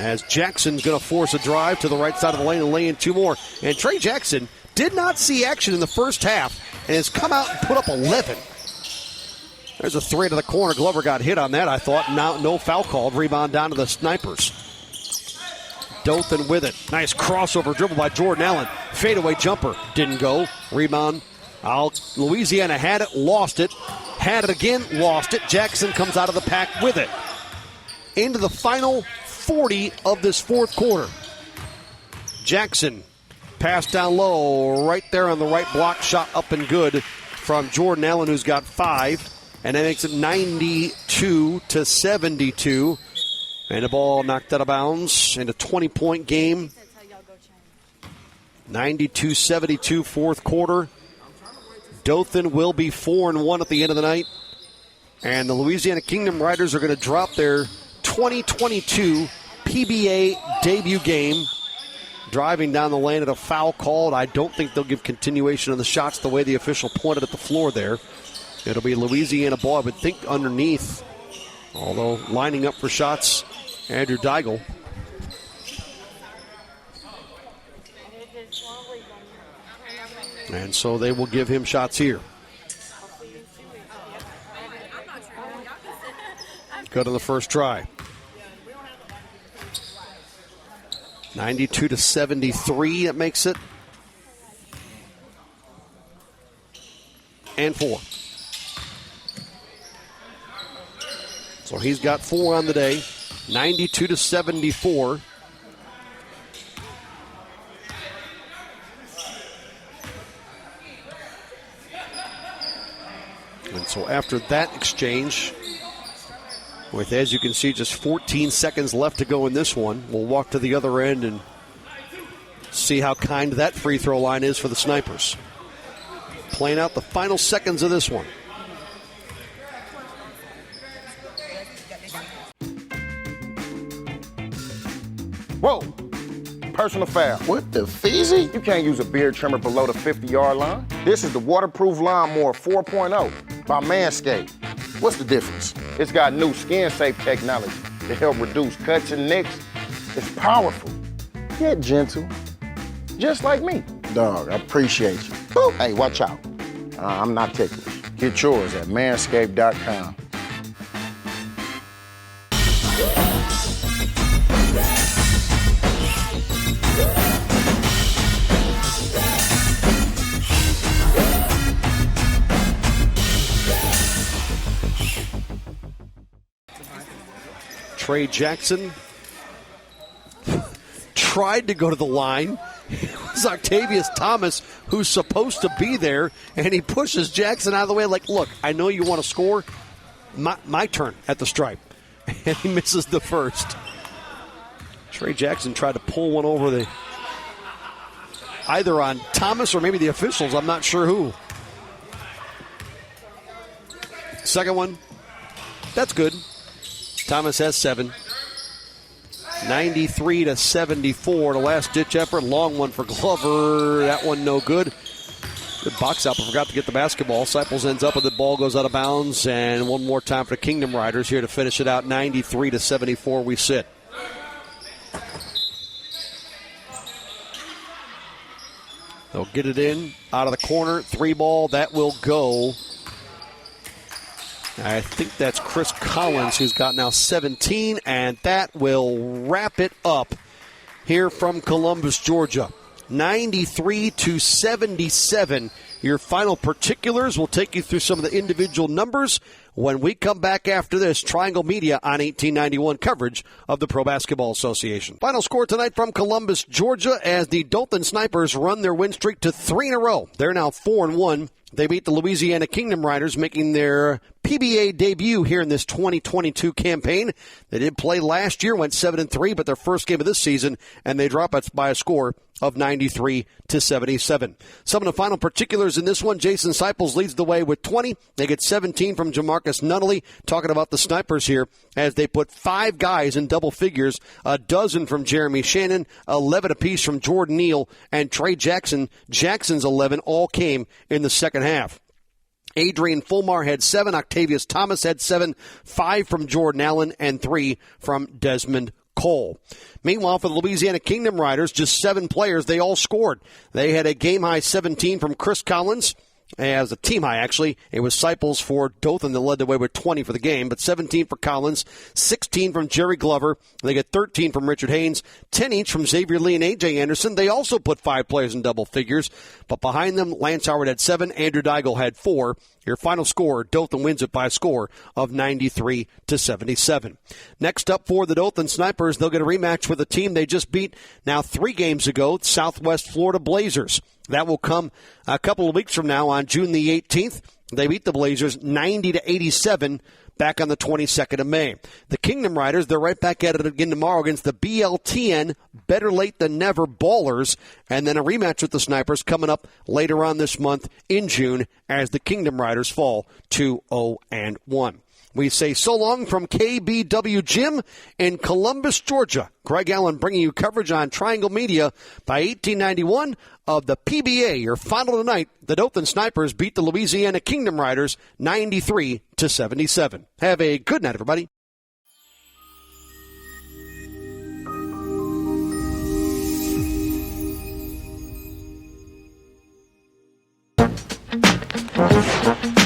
[SPEAKER 2] As Jackson's going to force a drive to the right side of the lane and lay in 2 more. And Trey Jackson did not see action in the first half and has come out and put up 11. There's a 3 to the corner. Glover got hit on that, I thought. Now no foul called. Rebound down to the Snipers. Dothan with it. Nice crossover dribble by Jordan Allen. Fadeaway jumper. Didn't go. Rebound. Louisiana had it, lost it. Had it again, lost it. Jackson comes out of the pack with it. Into the final 40 of this fourth quarter. Jackson. Pass down low, right there on the right block, shot up and good from Jordan Allen, who's got 5. And that makes it 92-72. And the ball knocked out of bounds in a 20-point game. 92-72, fourth quarter. Dothan will be 4-1 at the end of the night. And the Louisiana Kingdom Riders are going to drop their 2022 PBA debut game. Driving down the lane at a foul called. I don't think they'll give continuation of the shots the way the official pointed at the floor there. It'll be Louisiana ball, I would think, underneath. Although lining up for shots, Andrew Deigel. And so they will give him shots here. Good on the first try. 92-73, that makes it. And 4. So he's got 4 on the day. 92-74. And so after that exchange, with, as you can see, just 14 seconds left to go in this one, we'll walk to the other end and see how kind that free throw line is for the Snipers. Playing out the final seconds of this one.
[SPEAKER 14] Whoa! Personal foul. What the feezy? You can't use a beard trimmer below the 50-yard line. This is the waterproof lawnmower 4.0 by Manscaped. What's the difference? It's got new skin-safe technology to help reduce cuts and nicks. It's powerful, yet gentle, just like me. Dog, I appreciate you. Boop. Hey, watch out. I'm not ticklish. Get yours at manscaped.com.
[SPEAKER 2] Trey Jackson tried to go to the line. It was Octavius Thomas who's supposed to be there, and he pushes Jackson out of the way like, look, I know you want to score. My turn at the stripe. And he misses the first. Trey Jackson tried to pull one over either on Thomas or maybe the officials. I'm not sure who. Second one. That's good. Thomas has 7. 93-74. The last-ditch effort. Long one for Glover. That one no good. Good box out, but forgot to get the basketball. Cyples ends up with the ball, goes out of bounds. And one more time for the Kingdom Riders here to finish it out. 93-74 we sit. They'll get it in. Out of the corner. 3-ball. That will go. I think that's Chris Collins, who's got now 17, and that will wrap it up here from Columbus, Georgia. 93-77. Your final particulars. We'll take you through some of the individual numbers when we come back after this. Triangle Media on 1891 coverage of the Pro Basketball Association. Final score tonight from Columbus, Georgia, as the Dothan Snipers run their win streak to 3 in a row. They're now 4-1. They beat the Louisiana Kingdom Riders, making their PBA debut here in this 2022 campaign. They did play last year, went 7-3, but their first game of this season, and they drop it by a score of 93-77. Some of the final particulars in this one: Jason Seipels leads the way with 20. They get 17 from Jamarcus Nunnally. Talking about the Snipers here, as they put 5 guys in double figures, a dozen from Jeremy Shannon, 11 apiece from Jordan Neal, and Trey Jackson. Jackson's 11 all came in the second half. Adrian Fulmar had 7. Octavius Thomas had 7. 5 from Jordan Allen and 3 from Desmond Cole. Meanwhile, for the Louisiana Kingdom Riders, just 7 players. They all scored. They had a game-high 17 from Chris Collins. As a team high, actually, it was Seipels for Dothan that led the way with 20 for the game, but 17 for Collins, 16 from Jerry Glover. They get 13 from Richard Haynes, 10 each from Xavier Lee and A.J. Anderson. They also put 5 players in double figures, but behind them, Lance Howard had 7, Andrew Deigel had 4. Your final score, Dothan wins it by a score of 93-77. Next up for the Dothan Snipers, they'll get a rematch with a team they just beat now 3 games ago, Southwest Florida Blazers. That will come a couple of weeks from now on June the 18th. They beat the Blazers 90-87 back on the 22nd of May. The Kingdom Riders, they're right back at it again tomorrow against the BLTN, Better Late Than Never Ballers, and then a rematch with the Snipers coming up later on this month in June as the Kingdom Riders fall 2-0-1. We say so long from KBW Gym in Columbus, Georgia. Greg Allen bringing you coverage on Triangle Media by 1891 of the PBA. Your final tonight, the Dothan Snipers beat the Louisiana Kingdom Riders 93-77. Have a good night, everybody. it.